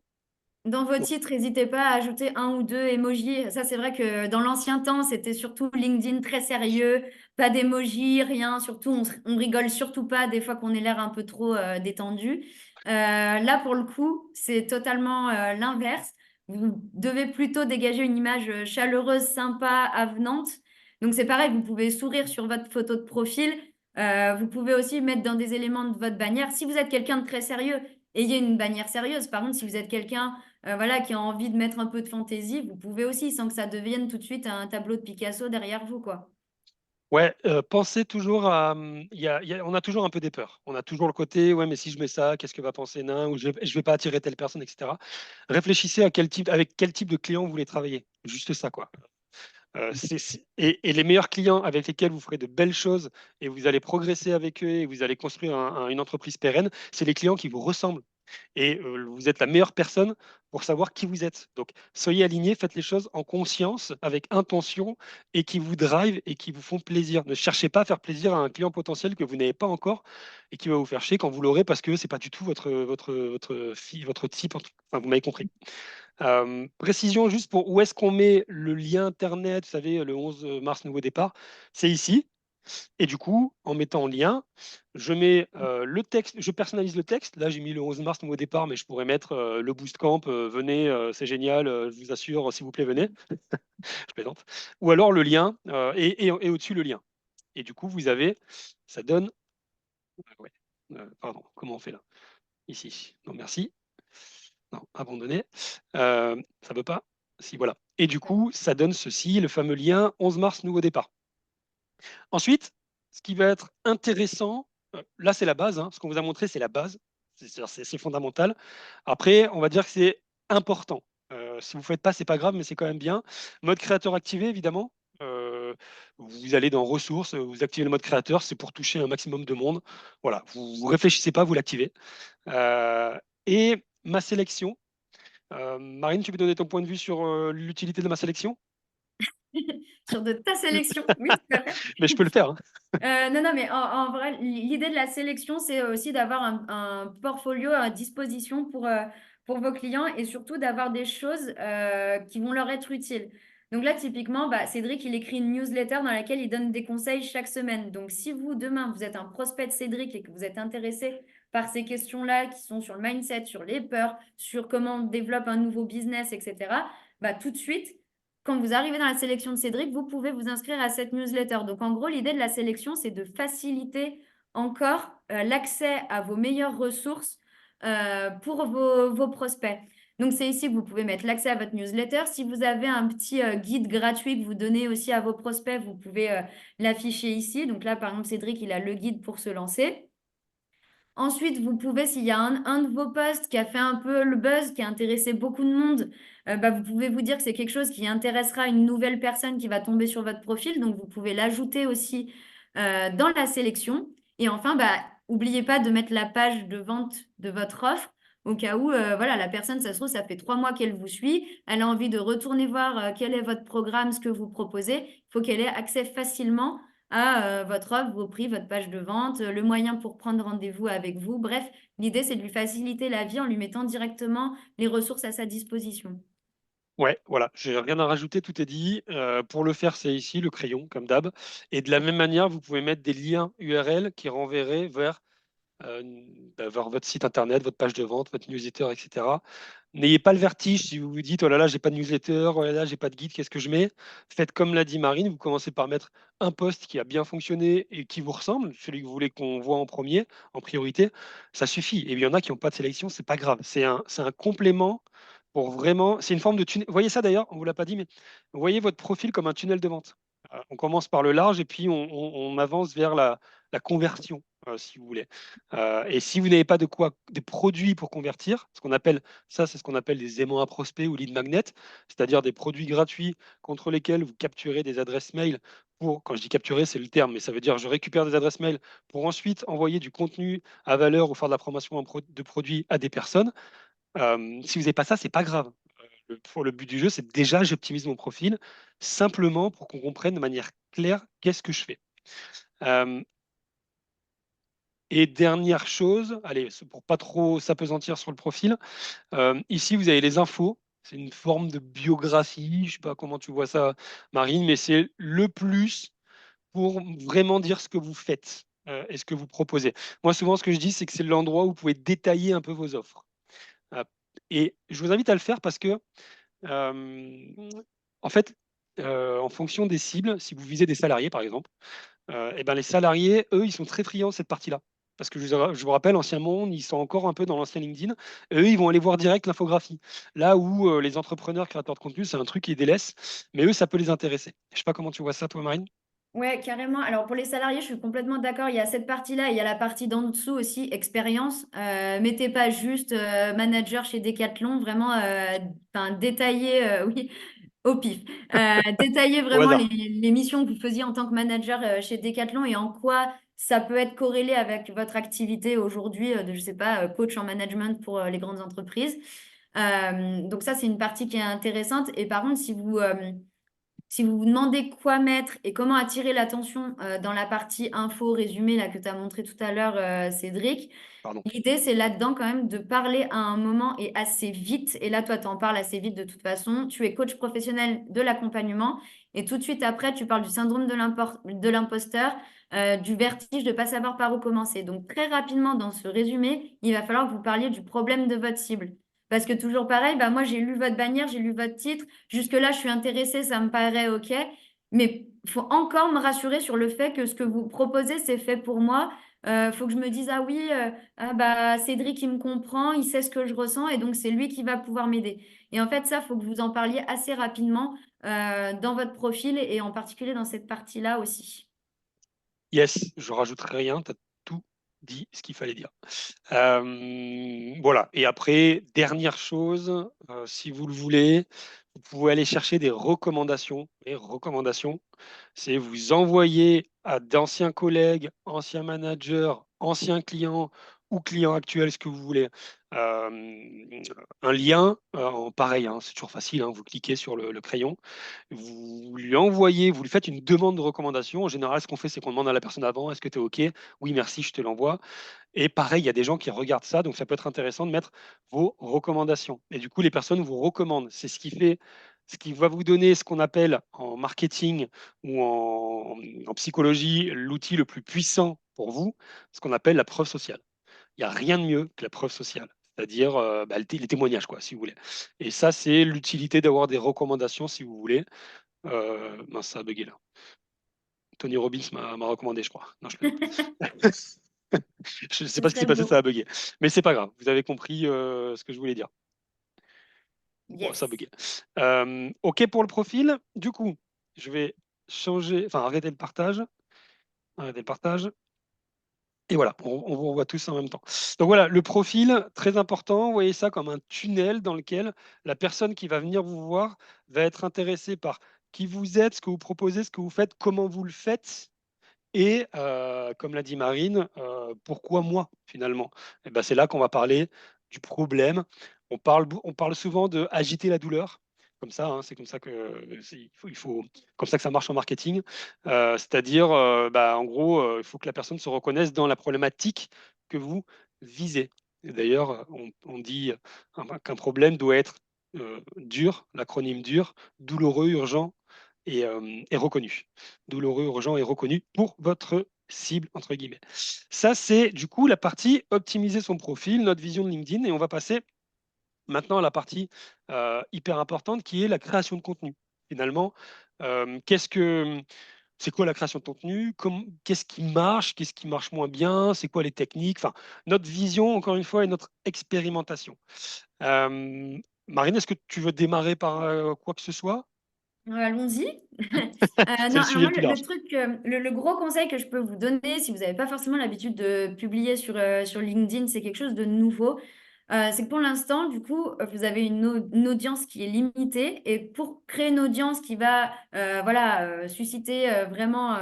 S2: Dans vos
S1: Donc,
S2: titres, n'hésitez pas à ajouter un ou deux emojis. Ça, c'est vrai que dans l'ancien temps, c'était surtout LinkedIn très sérieux, pas d'emojis, rien. Surtout, on rigole surtout pas des fois qu'on ait l'air un peu trop détendu. Là, pour le coup, c'est totalement l'inverse. Vous devez plutôt dégager une image chaleureuse, sympa, avenante. Donc, c'est pareil, vous pouvez sourire sur votre photo de profil. Vous pouvez aussi mettre dans des éléments de votre bannière. Si vous êtes quelqu'un de très sérieux, ayez une bannière sérieuse. Par contre, si vous êtes quelqu'un voilà, qui a envie de mettre un peu de fantaisie, vous pouvez aussi, sans que ça devienne tout de suite un tableau de Picasso derrière vous, quoi.
S1: ouais, pensez toujours à. On a toujours un peu des peurs. On a toujours le côté, ouais, mais si je mets ça, qu'est-ce que va penser Nain? Ou je vais pas attirer telle personne, etc. Réfléchissez à avec quel type de client vous voulez travailler. Juste ça, quoi. Et les meilleurs clients avec lesquels vous ferez de belles choses et vous allez progresser avec eux et vous allez construire une entreprise pérenne, c'est les clients qui vous ressemblent. Et vous êtes la meilleure personne pour savoir qui vous êtes. Donc, soyez alignés, faites les choses en conscience, avec intention et qui vous drive et qui vous font plaisir. Ne cherchez pas à faire plaisir à un client potentiel que vous n'avez pas encore et qui va vous faire chier quand vous l'aurez parce que c'est pas du tout votre type. Enfin, vous m'avez compris. Précision juste pour où est-ce qu'on met le lien Internet, vous savez, le 11 mars, nouveau départ, c'est ici. Et du coup, en mettant en lien, je mets le texte, je personnalise le texte. Là, j'ai mis le 11 mars, nouveau départ, mais je pourrais mettre le Boost Camp, venez, c'est génial, je vous assure, s'il vous plaît, venez. Je plaisante. Ou alors le lien et au-dessus le lien. Et du coup, vous avez, ça donne, ouais, pardon, comment on fait là? Ici. Non, merci. Non, abandonné. Ça ne veut pas. Si, voilà. Et du coup, ça donne ceci, le fameux lien 11 mars, nouveau départ. Ensuite, ce qui va être intéressant, là c'est la base, hein, ce qu'on vous a montré c'est la base, c'est fondamental. Après, on va dire que c'est important. Si vous ne faites pas, c'est pas grave, mais c'est quand même bien. Mode créateur activé, évidemment. Vous allez dans ressources, vous activez le mode créateur, c'est pour toucher un maximum de monde. Voilà, vous ne réfléchissez pas, vous l'activez. Euh, et ma sélection. Marine, tu peux donner ton point de vue sur l'utilité de ma sélection?
S2: Sur de ta sélection, oui, tout à fait.
S1: Mais je peux le faire, hein.
S2: Non, non, mais en vrai, l'idée de la sélection, c'est aussi d'avoir un portfolio à disposition pour vos clients et surtout d'avoir des choses qui vont leur être utiles. Donc là, typiquement, bah, Cédric, il écrit une newsletter dans laquelle il donne des conseils chaque semaine. Donc si vous, demain, vous êtes un prospect de Cédric et que vous êtes intéressé par ces questions-là qui sont sur le mindset, sur les peurs, sur comment on développe un nouveau business, etc., bah, tout de suite, quand vous arrivez dans la sélection de Cédric, vous pouvez vous inscrire à cette newsletter. Donc, en gros, l'idée de la sélection, c'est de faciliter encore l'accès à vos meilleures ressources pour vos prospects. Donc, c'est ici que vous pouvez mettre l'accès à votre newsletter. Si vous avez un petit guide gratuit que vous donnez aussi à vos prospects, vous pouvez l'afficher ici. Donc là, par exemple, Cédric, il a le guide pour se lancer. Ensuite, vous pouvez, s'il y a un de vos posts qui a fait un peu le buzz, qui a intéressé beaucoup de monde, bah, vous pouvez vous dire que c'est quelque chose qui intéressera une nouvelle personne qui va tomber sur votre profil. Donc, vous pouvez l'ajouter aussi dans la sélection. Et enfin, bah, n'oubliez pas de mettre la page de vente de votre offre au cas où voilà, la personne, ça se trouve, ça fait 3 mois qu'elle vous suit. Elle a envie de retourner voir quel est votre programme, ce que vous proposez. Il faut qu'elle ait accès facilement à votre offre, vos prix, votre page de vente, le moyen pour prendre rendez-vous avec vous. Bref, l'idée, c'est de lui faciliter la vie en lui mettant directement les ressources à sa disposition.
S1: Ouais, voilà, j'ai rien à rajouter, tout est dit. Pour le faire, c'est ici le crayon, comme d'hab. Et de la même manière, vous pouvez mettre des liens URL qui renverraient euh, vers votre site internet, votre page de vente, votre newsletter, etc. N'ayez pas le vertige si vous vous dites, oh là là, j'ai pas de newsletter, oh là là, j'ai pas de guide, qu'est-ce que je mets? Faites comme l'a dit Marine, vous commencez par mettre un post qui a bien fonctionné et qui vous ressemble, celui que vous voulez qu'on voit en premier, en priorité, ça suffit. Et il y en a qui n'ont pas de sélection, c'est pas grave. C'est un complément pour vraiment. C'est une forme de tunnel. Vous voyez ça d'ailleurs, on vous l'a pas dit, mais vous voyez votre profil comme un tunnel de vente. On commence par le large et puis on avance vers la conversion, si vous voulez. Et si vous n'avez pas des produits pour convertir, ça, c'est ce qu'on appelle des aimants à prospects ou lead magnets, c'est-à-dire des produits gratuits contre lesquels vous capturez des adresses mail pour, quand je dis capturer, c'est le terme, mais ça veut dire je récupère des adresses mail pour ensuite envoyer du contenu à valeur ou faire de la promotion de produits à des personnes. Si vous n'avez pas ça, c'est pas grave. Pour le but du jeu, c'est déjà j'optimise mon profil simplement pour qu'on comprenne de manière claire qu'est-ce que je fais. Euh, Et dernière chose, allez, c'est pour pas trop s'apesantir sur le profil, ici vous avez les infos. C'est une forme de biographie, je sais pas comment tu vois ça, Marine, mais c'est le plus pour vraiment dire ce que vous faites et ce que vous proposez. Moi, souvent, ce que je dis, c'est que c'est l'endroit où vous pouvez détailler un peu vos offres. Euh, et je vous invite à le faire parce que, euh, en fait, en fonction des cibles, si vous visez des salariés, par exemple, et ben les salariés, eux, ils sont très friands de cette partie-là. Parce que je vous rappelle, Ancien Monde, ils sont encore un peu dans l'ancien LinkedIn. Et eux, ils vont aller voir direct l'infographie. Là où les entrepreneurs créateurs de contenu, c'est un truc qui les délaisse. Mais eux, ça peut les intéresser. Je sais pas comment tu vois ça, toi, Marine.
S2: Ouais, carrément. Alors pour les salariés, je suis complètement d'accord. Il y a cette partie-là, et il y a la partie d'en dessous aussi, expérience. Mettez pas juste manager chez Decathlon, vraiment enfin, détaillez, oui, au pif. Détaillez
S1: Au
S2: vraiment
S1: hasard.
S2: les missions que vous faisiez en tant que manager chez Decathlon et en quoi ça peut être corrélé avec votre activité aujourd'hui de, je sais pas, coach en management pour les grandes entreprises. Donc ça, c'est une partie qui est intéressante. Et par contre, si vous vous demandez quoi mettre et comment attirer l'attention dans la partie info résumé là, que tu as montré tout à l'heure, Cédric,
S1: Pardon.
S2: l'idée, c'est là-dedans quand même de parler à un moment et assez vite. Et là, toi, tu en parles assez vite de toute façon. Tu es coach professionnel de l'accompagnement. Et tout de suite après, tu parles du syndrome de l'imposteur, du vertige de ne pas savoir par où commencer. Donc, très rapidement, dans ce résumé, il va falloir que vous parliez du problème de votre cible. Parce que toujours pareil, bah, moi, j'ai lu votre bannière, j'ai lu votre titre. Jusque-là, je suis intéressée, ça me paraît OK. Mais il faut encore me rassurer sur le fait que ce que vous proposez, c'est fait pour moi. Faut que je me dise, ah oui, ah bah, Cédric, il me comprend, il sait ce que je ressens et donc c'est lui qui va pouvoir m'aider. Et en fait, ça, faut que vous en parliez assez rapidement dans votre profil et en particulier dans cette partie-là aussi.
S1: Yes, je rajouterai rien. Tu as tout dit ce qu'il fallait dire. Voilà. Et après, dernière chose, si vous le voulez, vous pouvez aller chercher des recommandations. Les recommandations, c'est vous envoyer à d'anciens collègues, anciens managers, anciens clients ou clients actuels, ce que vous voulez, un lien, en pareil, hein, c'est toujours facile, hein, vous cliquez sur le crayon, vous lui envoyez, vous lui faites une demande de recommandation. En général, ce qu'on fait, c'est qu'on demande à la personne avant, est-ce que tu es OK? Oui, merci, je te l'envoie. Et pareil, il y a des gens qui regardent ça, donc ça peut être intéressant de mettre vos recommandations. Et du coup, les personnes vous recommandent. C'est ce qui fait, ce qui va vous donner ce qu'on appelle en marketing ou en psychologie l'outil le plus puissant pour vous, ce qu'on appelle la preuve sociale. Il n'y a rien de mieux que la preuve sociale, c'est-à-dire bah, les témoignages, quoi, si vous voulez. Et ça, c'est l'utilité d'avoir des recommandations, si vous voulez. Mince, ça a bugué là. Tony Robbins m'a recommandé, je crois. Non, je plaisante. Je ne sais
S2: Ce
S1: pas ce qui s'est
S2: serait
S1: passé, ça a
S2: beau.
S1: bugué. Mais c'est pas grave, vous avez compris ce que je voulais dire. Bon, ça a
S2: Yes.
S1: bugué. OK pour le profil. Du coup, je vais changer, enfin arrêter le partage. Arrêter le partage. Et voilà, on vous revoit tous en même temps. Donc voilà, le profil, très important, vous voyez ça comme un tunnel dans lequel la personne qui va venir vous voir va être intéressée par qui vous êtes, ce que vous proposez, ce que vous faites, comment vous le faites. Et comme l'a dit Marine, pourquoi moi finalement? Eh ben, c'est là qu'on va parler du problème. On parle souvent de agiter la douleur. Comme ça, hein, c'est comme ça que comme ça que ça marche en marketing. C'est-à-dire, bah, en gros, il faut que la personne se reconnaisse dans la problématique que vous visez. Et d'ailleurs, on dit qu'un problème doit être dur, l'acronyme dur, douloureux, urgent et reconnu. Douloureux, urgent et reconnu pour votre cible, entre guillemets. Ça, c'est du coup la partie optimiser son profil, notre vision de LinkedIn. Et on va passer maintenant à la partie hyper importante qui est la création de contenu. Finalement, c'est quoi la création de contenu? Qu'est-ce qui marche moins bien? C'est quoi les techniques? Enfin, notre vision, encore une fois, et notre expérimentation. Euh, Marine, est-ce que tu veux démarrer par quoi que ce soit?
S2: Allons-y.
S1: C'est
S2: Non,
S1: le
S2: alors
S1: sujet
S2: moi,
S1: le plus
S2: le
S1: large.
S2: truc, le gros conseil que je peux vous donner, si vous n'avez pas forcément l'habitude de publier sur LinkedIn, c'est quelque chose de nouveau. C'est que pour l'instant, du coup, vous avez une audience qui est limitée. Et pour créer une audience qui va voilà, susciter vraiment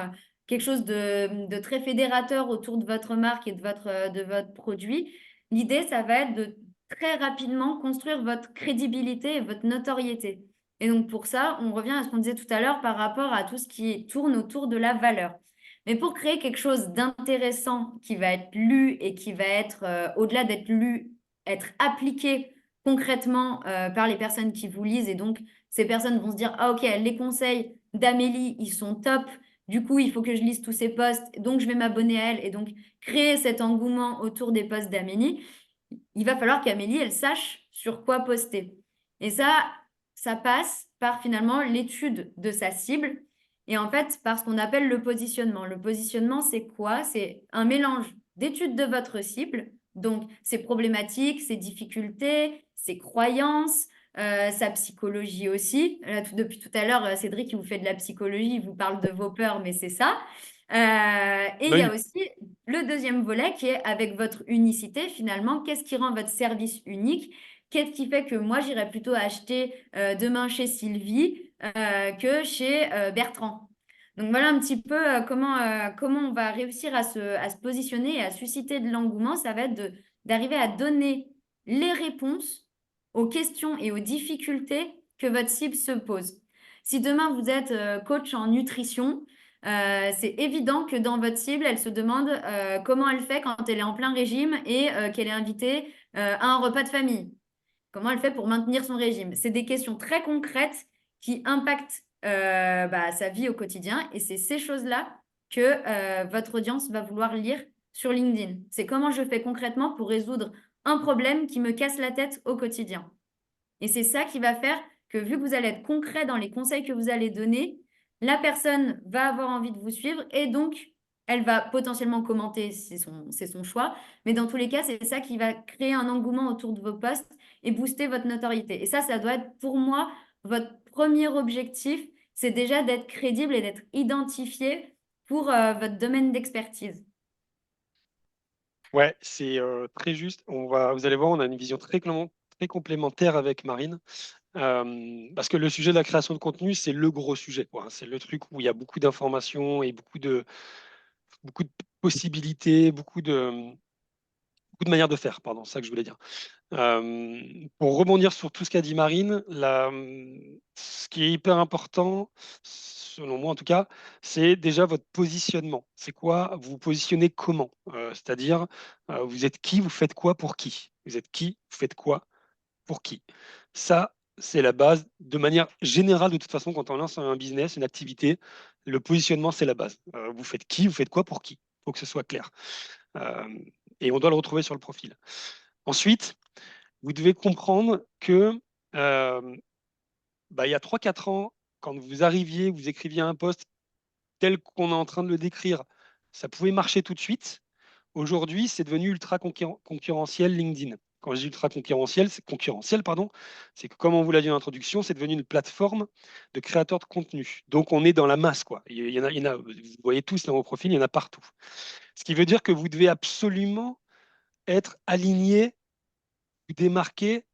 S2: quelque chose de très fédérateur autour de votre marque et de votre produit, l'idée, ça va être de très rapidement construire votre crédibilité et votre notoriété. Et donc pour ça, on revient à ce qu'on disait tout à l'heure par rapport à tout ce qui tourne autour de la valeur. Mais pour créer quelque chose d'intéressant qui va être lu et qui va être, au-delà d'être lu, être appliqué concrètement par les personnes qui vous lisent. Et donc, ces personnes vont se dire, ah ok, les conseils d'Amélie, ils sont top. Du coup, il faut que je lise tous ces posts. Donc, je vais m'abonner à elle. Et donc, créer cet engouement autour des posts d'Amélie. Il va falloir qu'Amélie, elle sache sur quoi poster. Et ça passe par finalement l'étude de sa cible et en fait par ce qu'on appelle le positionnement. Le positionnement, c'est quoi? C'est un mélange d'études de votre cible, donc ses problématiques, ses difficultés, ses croyances, sa psychologie aussi. Là, depuis tout à l'heure, Cédric, il vous fait de la psychologie, il vous parle de vos peurs, mais c'est ça. Et il y
S1: Oui,
S2: a aussi le deuxième volet qui est avec votre unicité, finalement, qu'est-ce qui rend votre service unique? Qu'est-ce qui fait que moi, j'irais plutôt acheter demain chez Sylvie que chez Bertrand? Donc voilà un petit peu comment on va réussir à se positionner et à susciter de l'engouement. Ça va être d'arriver à donner les réponses aux questions et aux difficultés que votre cible se pose. Si demain vous êtes coach en nutrition, c'est évident que dans votre cible, elle se demande comment elle fait quand elle est en plein régime et qu'elle est invitée à un repas de famille. Comment elle fait pour maintenir son régime? C'est des questions très concrètes qui impactent sa vie au quotidien et c'est ces choses-là que votre audience va vouloir lire sur LinkedIn. C'est comment je fais concrètement pour résoudre un problème qui me casse la tête au quotidien. Et c'est ça qui va faire que vu que vous allez être concret dans les conseils que vous allez donner, la personne va avoir envie de vous suivre et donc elle va potentiellement commenter, c'est son choix. Mais dans tous les cas, c'est ça qui va créer un engouement autour de vos posts et booster votre notoriété. Et ça doit être pour moi votre premier objectif, c'est déjà d'être crédible et d'être identifié pour votre domaine d'expertise.
S1: ouais, c'est très juste. Vous allez voir, on a une vision très complémentaire avec Marine. Parce que le sujet de la création de contenu, c'est le gros sujet, quoi. C'est le truc où il y a beaucoup d'informations et beaucoup de possibilités, beaucoup de manières de faire, pardon, c'est ça que je voulais dire. Pour rebondir sur tout ce qu'a dit Marine, ce qui est hyper important, selon moi en tout cas, c'est déjà votre positionnement. C'est quoi? Vous vous positionnez comment? C'est-à-dire, vous êtes qui? Vous faites quoi pour qui? Vous êtes qui? Vous faites quoi pour qui? Ça, c'est la base. De manière générale, de toute façon, quand on lance un business, une activité, le positionnement, c'est la base. Vous faites qui? Vous faites quoi pour qui? Il faut que ce soit clair. Euh, et on doit le retrouver sur le profil. Ensuite, vous devez comprendre que il y a 3 4 ans, quand vous arriviez, vous écriviez un post tel qu'on est en train de le décrire, ça pouvait marcher tout de suite. Aujourd'hui, c'est devenu ultra concurrentiel LinkedIn. Quand je dis ultra concurrentiel, pardon, c'est que comme on vous l'a dit en introduction, c'est devenu une plateforme de créateurs de contenu. Donc on est dans la masse, quoi. Vous voyez tous dans vos profils, il y en a partout. Ce qui veut dire que vous devez absolument être aligné, vous démarquer,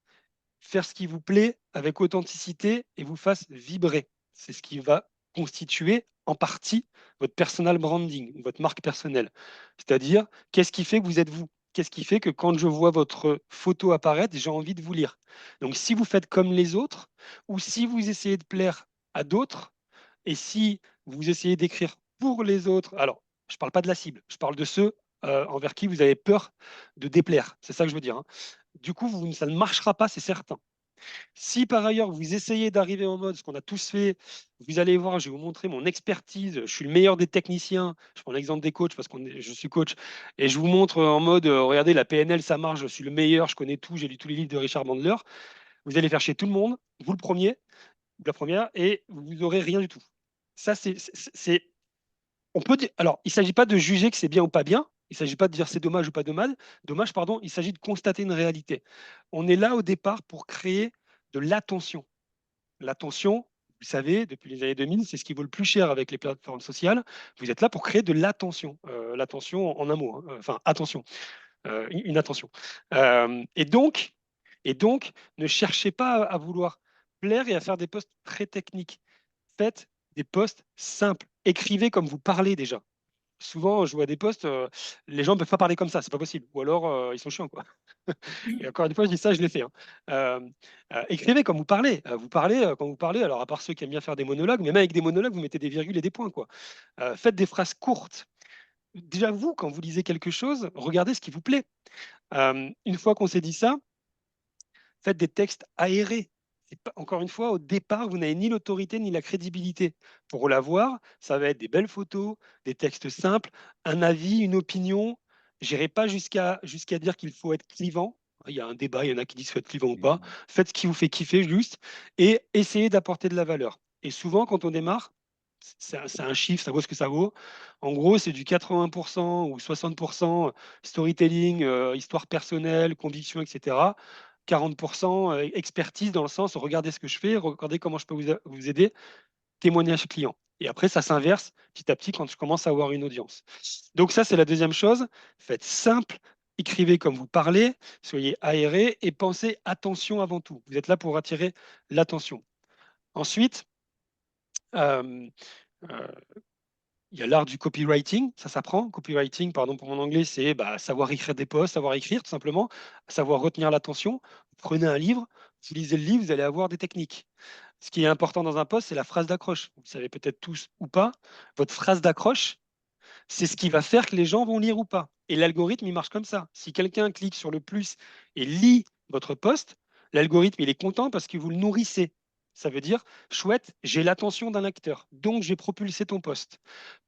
S1: faire ce qui vous plaît avec authenticité et vous fasse vibrer. C'est ce qui va constituer en partie votre personal branding, votre marque personnelle. C'est-à-dire, qu'est-ce qui fait que vous êtes vous? Qu'est-ce qui fait que quand je vois votre photo apparaître, j'ai envie de vous lire? Donc, si vous faites comme les autres, ou si vous essayez de plaire à d'autres, et si vous essayez d'écrire pour les autres, alors, je ne parle pas de la cible, je parle de ceux envers qui vous avez peur de déplaire. C'est ça que je veux dire, hein. Du coup, ça ne marchera pas, c'est certain. Si par ailleurs vous essayez d'arriver en mode, ce qu'on a tous fait, vous allez voir, je vais vous montrer mon expertise, je suis le meilleur des techniciens, je prends l'exemple des coachs parce que je suis coach, et je vous montre en mode, regardez, la PNL, ça marche, je suis le meilleur, je connais tout, j'ai lu tous les livres de Richard Bandler, vous allez faire chez tout le monde, vous le premier, la première, et vous n'aurez rien du tout. Ça, on peut dire, alors, il ne s'agit pas de juger que c'est bien ou pas bien, il ne s'agit pas de dire c'est dommage ou pas dommage, pardon, il s'agit de constater une réalité. On est là au départ pour créer de l'attention. L'attention, vous savez, depuis les années 2000, c'est ce qui vaut le plus cher avec les plateformes sociales. Vous êtes là pour créer de l'attention. L'attention en un mot, hein. Enfin, attention, une attention. Et donc, ne cherchez pas à vouloir plaire et à faire des posts très techniques. Faites des posts simples. Écrivez comme vous parlez déjà. souvent, je vois des posts, les gens ne peuvent pas parler comme ça, c'est pas possible. Ou alors, ils sont chiants, quoi. Et encore une fois, je dis ça, je l'ai fait, hein. Écrivez comme vous parlez. Vous parlez quand vous parlez, alors à part ceux qui aiment bien faire des monologues, mais même avec des monologues, vous mettez des virgules et des points, quoi. Faites des phrases courtes. Déjà, vous, quand vous lisez quelque chose, regardez ce qui vous plaît. Une fois qu'on s'est dit ça, faites des textes aérés. Encore une fois, au départ, vous n'avez ni l'autorité ni la crédibilité. Pour l'avoir, ça va être des belles photos, des textes simples, un avis, une opinion. J'irai pas jusqu'à dire qu'il faut être clivant. Il y a un débat, il y en a qui disent qu'il faut être clivant ou pas.
S3: Mhm.
S1: Faites ce qui vous fait kiffer juste et essayez d'apporter de la valeur. Et souvent, quand on démarre, c'est un chiffre, ça vaut ce que ça vaut. En gros, c'est du 80% ou 60% storytelling, histoire personnelle, conviction, etc. 40% expertise dans le sens, regardez ce que je fais, regardez comment je peux vous aider, témoignage client. Et après, ça s'inverse petit à petit quand je commence à avoir une audience. Donc ça, c'est la deuxième chose. Faites simple, écrivez comme vous parlez, soyez aéré et pensez attention avant tout. Vous êtes là pour attirer l'attention. Ensuite, euh, euh, il y a l'art du copywriting, ça s'apprend. Copywriting, pardon pour mon anglais, c'est savoir écrire des posts, savoir écrire tout simplement, savoir retenir l'attention. Vous prenez un livre, vous lisez le livre, vous allez avoir des techniques. Ce qui est important dans un post, c'est la phrase d'accroche. Vous le savez peut-être tous ou pas, votre phrase d'accroche, c'est ce qui va faire que les gens vont lire ou pas. Et l'algorithme, il marche comme ça. Si quelqu'un clique sur le plus et lit votre post, l'algorithme, il est content parce que vous le nourrissez. Ça veut dire, chouette, j'ai l'attention d'un acteur, donc j'ai propulsé ton post.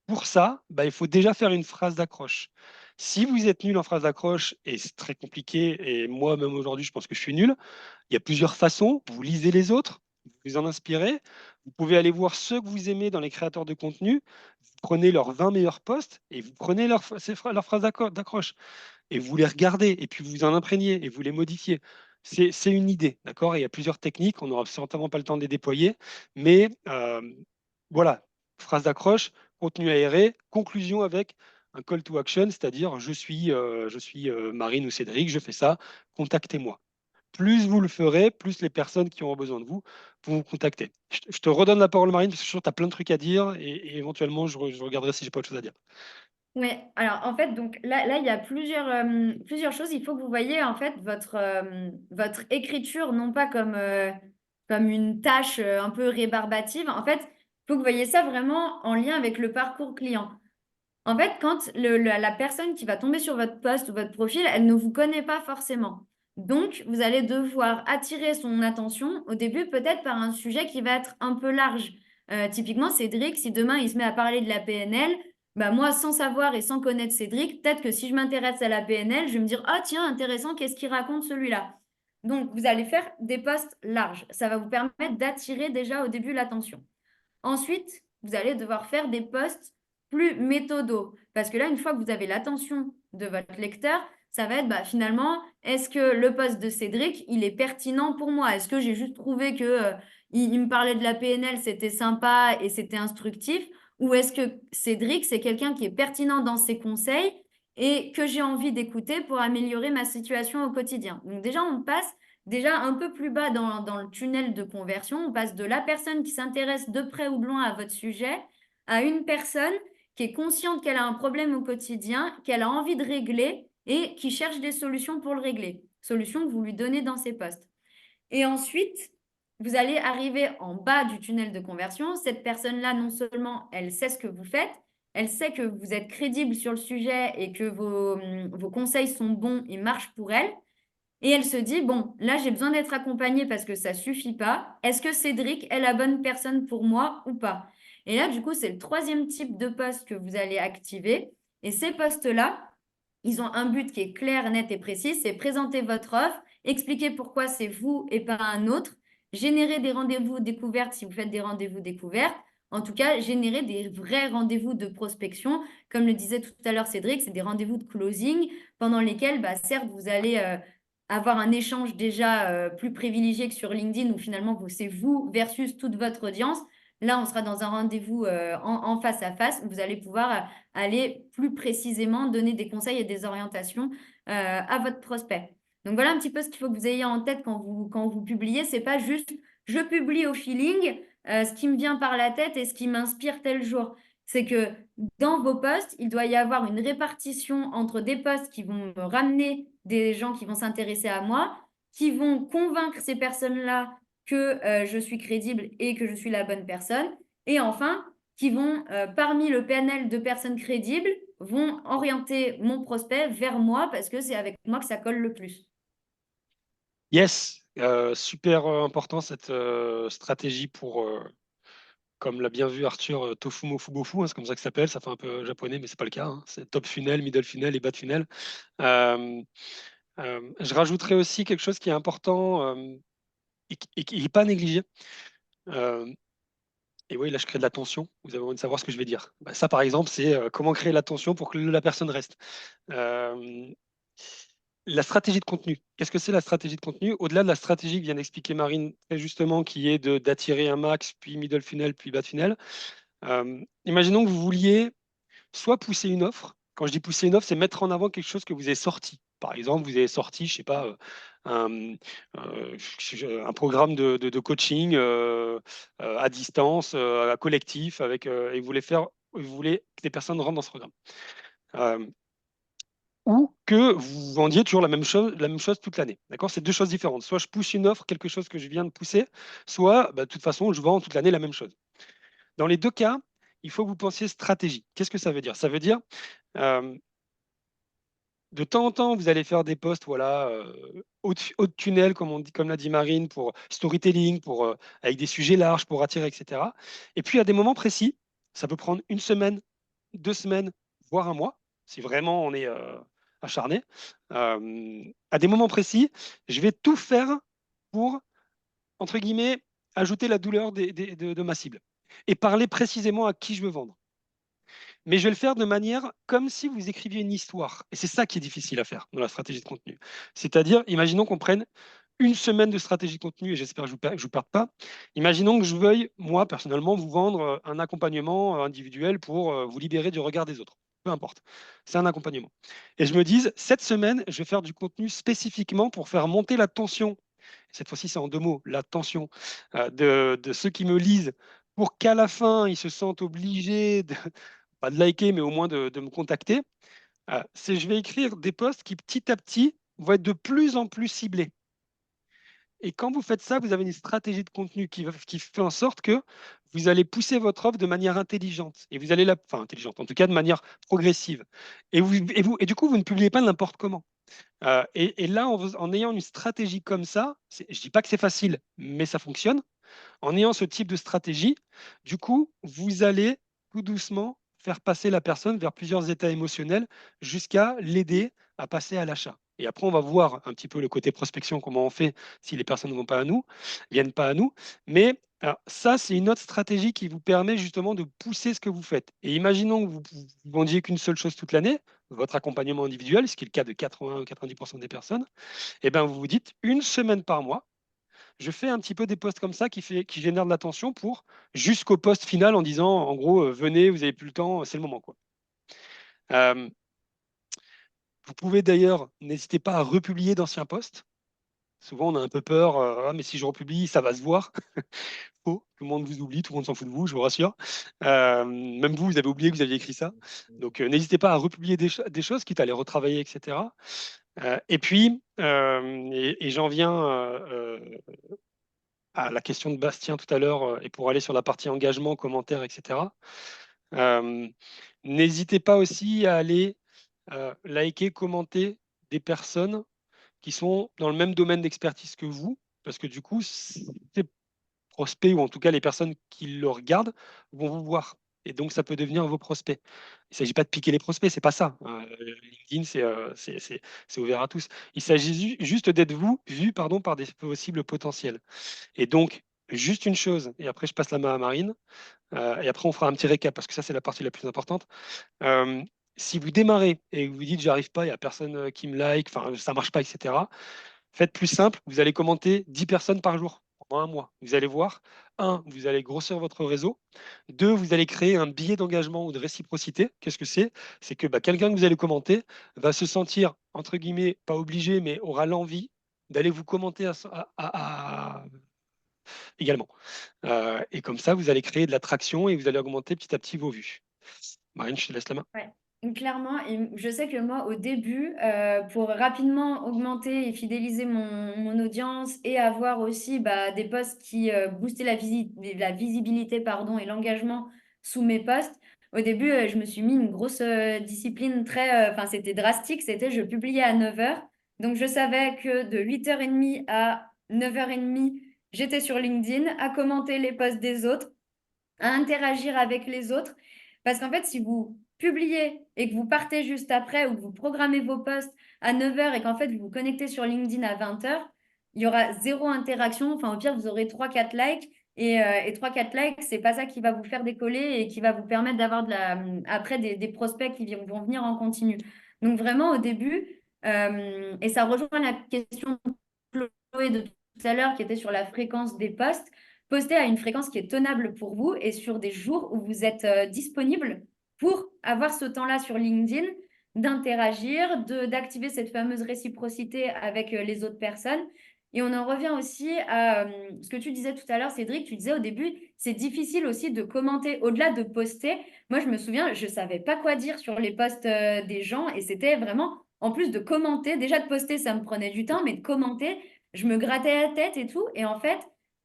S1: Pour ça, il faut déjà faire une phrase d'accroche. Si vous êtes nul en phrase d'accroche, et c'est très compliqué, et moi même aujourd'hui je pense que je suis nul, il y a plusieurs façons. Vous lisez les autres, vous vous en inspirez, vous pouvez aller voir ceux que vous aimez dans les créateurs de contenu, vous prenez leurs 20 meilleurs posts et vous prenez leurs phrases d'accroche et vous les regardez et puis vous en imprégnez et vous les modifiez. C'est une idée, d'accord? Il y a plusieurs techniques, on n'aura certainement pas le temps de les déployer, mais voilà, phrase d'accroche, contenu aéré, conclusion avec un call to action, c'est-à-dire je suis Marine ou Cédric, je fais ça, contactez-moi. Plus vous le ferez, plus les personnes qui auront besoin de vous vont vous contacter. Je te redonne la parole, Marine, parce que je suis sûr que tu as plein de trucs à dire et éventuellement, je regarderai si j'ai pas autre chose à dire.
S2: Ouais, alors en fait, donc là, il y a plusieurs choses. Il faut que vous voyez en fait votre écriture, non pas comme une tâche un peu rébarbative. En fait, il faut que vous voyez ça vraiment en lien avec le parcours client. En fait, quand la personne qui va tomber sur votre post ou votre profil, elle ne vous connaît pas forcément. Donc, vous allez devoir attirer son attention au début, peut-être par un sujet qui va être un peu large. Typiquement, Cédric, si demain il se met à parler de la PNL, bah moi, sans savoir et sans connaître Cédric, peut-être que si je m'intéresse à la PNL, je vais me dire, ah tiens, intéressant, qu'est-ce qu'il raconte celui-là? Donc, vous allez faire des posts larges. Ça va vous permettre d'attirer déjà au début l'attention. Ensuite, vous allez devoir faire des posts plus méthodaux. Parce que là, une fois que vous avez l'attention de votre lecteur, ça va être finalement, est-ce que le post de Cédric, il est pertinent pour moi? Est-ce que j'ai juste trouvé que il me parlait de la PNL, c'était sympa et c'était instructif? Ou est-ce que Cédric, c'est quelqu'un qui est pertinent dans ses conseils et que j'ai envie d'écouter pour améliorer ma situation au quotidien? Donc déjà, on passe déjà un peu plus bas dans le tunnel de conversion. On passe de la personne qui s'intéresse de près ou de loin à votre sujet à une personne qui est consciente qu'elle a un problème au quotidien, qu'elle a envie de régler et qui cherche des solutions pour le régler. Solutions que vous lui donnez dans ses postes. Et ensuite, vous allez arriver en bas du tunnel de conversion. Cette personne-là, non seulement elle sait ce que vous faites, elle sait que vous êtes crédible sur le sujet et que vos conseils sont bons et marchent pour elle. Et elle se dit, bon, là, j'ai besoin d'être accompagnée parce que ça suffit pas. Est-ce que Cédric est la bonne personne pour moi ou pas? Et là, du coup, c'est le troisième type de poste que vous allez activer. Et ces postes-là, ils ont un but qui est clair, net et précis, c'est présenter votre offre, expliquer pourquoi c'est vous et pas un autre, générer des rendez-vous découvertes si vous faites des rendez-vous découvertes. En tout cas, générer des vrais rendez-vous de prospection. Comme le disait tout à l'heure Cédric, c'est des rendez-vous de closing pendant lesquels, certes, vous allez avoir un échange déjà plus privilégié que sur LinkedIn où finalement c'est vous versus toute votre audience. Là, on sera dans un rendez-vous en face à face où vous allez pouvoir aller plus précisément donner des conseils et des orientations à votre prospect. Donc voilà un petit peu ce qu'il faut que vous ayez en tête quand vous publiez. C'est pas juste je publie au feeling ce qui me vient par la tête et ce qui m'inspire tel jour. c'est que dans vos posts, il doit y avoir une répartition entre des posts qui vont me ramener des gens qui vont s'intéresser à moi, qui vont convaincre ces personnes-là que je suis crédible et que je suis la bonne personne, et enfin, qui vont, parmi le panel de personnes crédibles, vont orienter mon prospect vers moi parce que c'est avec moi que ça colle le plus.
S1: Yes, super important cette stratégie pour, comme l'a bien vu Arthur, tofu, mofu, bofu, hein, c'est comme ça que ça s'appelle, ça fait un peu japonais, mais c'est pas le cas, hein. C'est top funnel, middle funnel et bas funnel. Euh, je rajouterais aussi quelque chose qui est important et qui n'est pas négligé. Euh, et oui, là, je crée de la tension. Vous avez envie de savoir ce que je vais dire. Bah, ça, par exemple, c'est comment créer la tension pour que la personne reste. Euh, La stratégie de contenu. Qu'est-ce que c'est la stratégie de contenu? Au-delà de la stratégie que vient d'expliquer Marine très justement, qui est d'attirer un max, puis middle funnel, puis bas funnel. Imaginons que vous vouliez soit pousser une offre. Quand je dis pousser une offre, c'est mettre en avant quelque chose que vous avez sorti. Par exemple, vous avez sorti, je sais pas, un programme de coaching à distance, collectif, et vous voulez que des personnes rentrent dans ce programme. Euh, ou que vous vendiez toujours la même chose toute l'année. D'accord? C'est deux choses différentes. Soit je pousse une offre, quelque chose que je viens de pousser, soit, bah, de toute façon, je vends toute l'année la même chose. Dans les deux cas, il faut que vous pensiez stratégie. Qu'est-ce que ça veut dire? Ça veut dire, euh, de temps en temps, vous allez faire des posts, voilà, haut de tunnel, comme on dit, comme l'a dit Marine, pour storytelling, avec des sujets larges, pour attirer, etc. Et puis, à des moments précis, ça peut prendre une semaine, 2 semaines, voire un mois, si vraiment on est acharné. À des moments précis, je vais tout faire pour, entre guillemets, ajouter la douleur de ma cible et parler précisément à qui je veux vendre. Mais je vais le faire de manière comme si vous écriviez une histoire. Et c'est ça qui est difficile à faire dans la stratégie de contenu. C'est-à-dire, imaginons qu'on prenne une semaine de stratégie de contenu, et j'espère que je ne vous perde pas. Imaginons que je veuille, moi, personnellement, vous vendre un accompagnement individuel pour vous libérer du regard des autres. Peu importe. C'est un accompagnement. Et je me dise, cette semaine, je vais faire du contenu spécifiquement pour faire monter la tension. Cette fois-ci, c'est en deux mots, la tension de ceux qui me lisent pour qu'à la fin, ils se sentent obligés pas de liker, mais au moins de me contacter. Je vais écrire des posts qui, petit à petit, vont être de plus en plus ciblés. Et quand vous faites ça, vous avez une stratégie de contenu qui fait en sorte que vous allez pousser votre offre de manière intelligente. Et vous allez enfin, intelligente, en tout cas de manière progressive. Et du coup, vous ne publiez pas n'importe comment. Et là, en ayant une stratégie comme ça, je ne dis pas que c'est facile, mais ça fonctionne. En ayant ce type de stratégie, du coup, vous allez tout doucement faire passer la personne vers plusieurs états émotionnels jusqu'à l'aider à passer à l'achat. Et après, on va voir un petit peu le côté prospection, comment on fait si les personnes ne vont pas à nous, viennent pas à nous. Mais alors, ça, c'est une autre stratégie qui vous permet justement de pousser ce que vous faites. Et imaginons que vous vendiez qu'une seule chose toute l'année, votre accompagnement individuel, ce qui est le cas de 80 ou 90% des personnes, et ben vous vous dites une semaine par mois, je fais un petit peu des posts comme ça qui génèrent de l'attention pour jusqu'au post final en disant en gros venez, vous avez plus le temps, c'est le moment quoi. Euh, vous pouvez d'ailleurs, n'hésitez pas à republier d'anciens posts. Souvent on a un peu peur, ah, mais si je republie, ça va se voir. Faux, tout le monde vous oublie, tout le monde s'en fout de vous, je vous rassure. Même vous, vous avez oublié que vous aviez écrit ça. Donc n'hésitez pas à republier des choses, quitte à les retravailler, etc. Et puis, et j'en viens à la question de Bastien tout à l'heure, et pour aller sur la partie engagement, commentaires, etc. Euh, N'hésitez pas aussi à aller liker, commenter des personnes qui sont dans le même domaine d'expertise que vous, parce que du coup, ces prospects, ou en tout cas les personnes qui le regardent, vont vous voir. Et donc, ça peut devenir vos prospects. Il ne s'agit pas de piquer les prospects, c'est pas ça. LinkedIn, c'est ouvert à tous. Il s'agit juste d'être vu pardon, par des possibles potentiels. Et donc, juste une chose, et après je passe la main à Marine, et après on fera un petit récap, parce que ça c'est la partie la plus importante. Euh, Si vous démarrez et que vous dites j'arrive pas, il n'y a personne qui me like, enfin ça marche pas, etc. Faites plus simple, vous allez commenter 10 personnes par jour pendant un mois. Vous allez voir, un, vous allez grossir votre réseau. Deux, vous allez créer un billet d'engagement ou de réciprocité. Qu'est-ce que c'est? C'est que quelqu'un que vous allez commenter va se sentir, entre guillemets, pas obligé, mais aura l'envie d'aller vous commenter également. Et comme ça, vous allez créer de l'attraction et vous allez augmenter petit à petit vos vues. Marine, je te laisse la main.
S2: Ouais, clairement. Et je sais que moi, au début, pour rapidement augmenter et fidéliser mon audience et avoir aussi bah, des posts qui boostaient la visibilité pardon, et l'engagement sous mes posts, au début, je me suis mis une grosse discipline très... Enfin, c'était drastique. C'était je publiais à 9 heures. Donc, je savais que de 8h30 à 9h30, j'étais sur LinkedIn à commenter les posts des autres, à interagir avec les autres. Parce qu'en fait, si vous publiez et que vous partez juste après ou que vous programmez vos posts à 9 heures et qu'en fait, vous vous connectez sur LinkedIn à 20 heures, il y aura zéro interaction. Enfin, au pire, vous aurez 3-4 likes. Et 3-4 likes, c'est pas ça qui va vous faire décoller et qui va vous permettre d'avoir après des prospects qui vont venir en continu. Donc, vraiment, au début, et ça rejoint la question de Chloé de tout à l'heure qui était sur la fréquence des posts. Postez à une fréquence qui est tenable pour vous et sur des jours où vous êtes disponible pour avoir ce temps-là sur LinkedIn, d'interagir, d'activer cette fameuse réciprocité avec les autres personnes. Et on en revient aussi à ce que tu disais tout à l'heure, Cédric. Tu disais au début, c'est difficile aussi de commenter au-delà de poster. Moi, je me souviens, je ne savais pas quoi dire sur les posts des gens et c'était vraiment, en plus de commenter, déjà de poster, ça me prenait du temps, mais de commenter, je me grattais la tête et tout. Et en fait,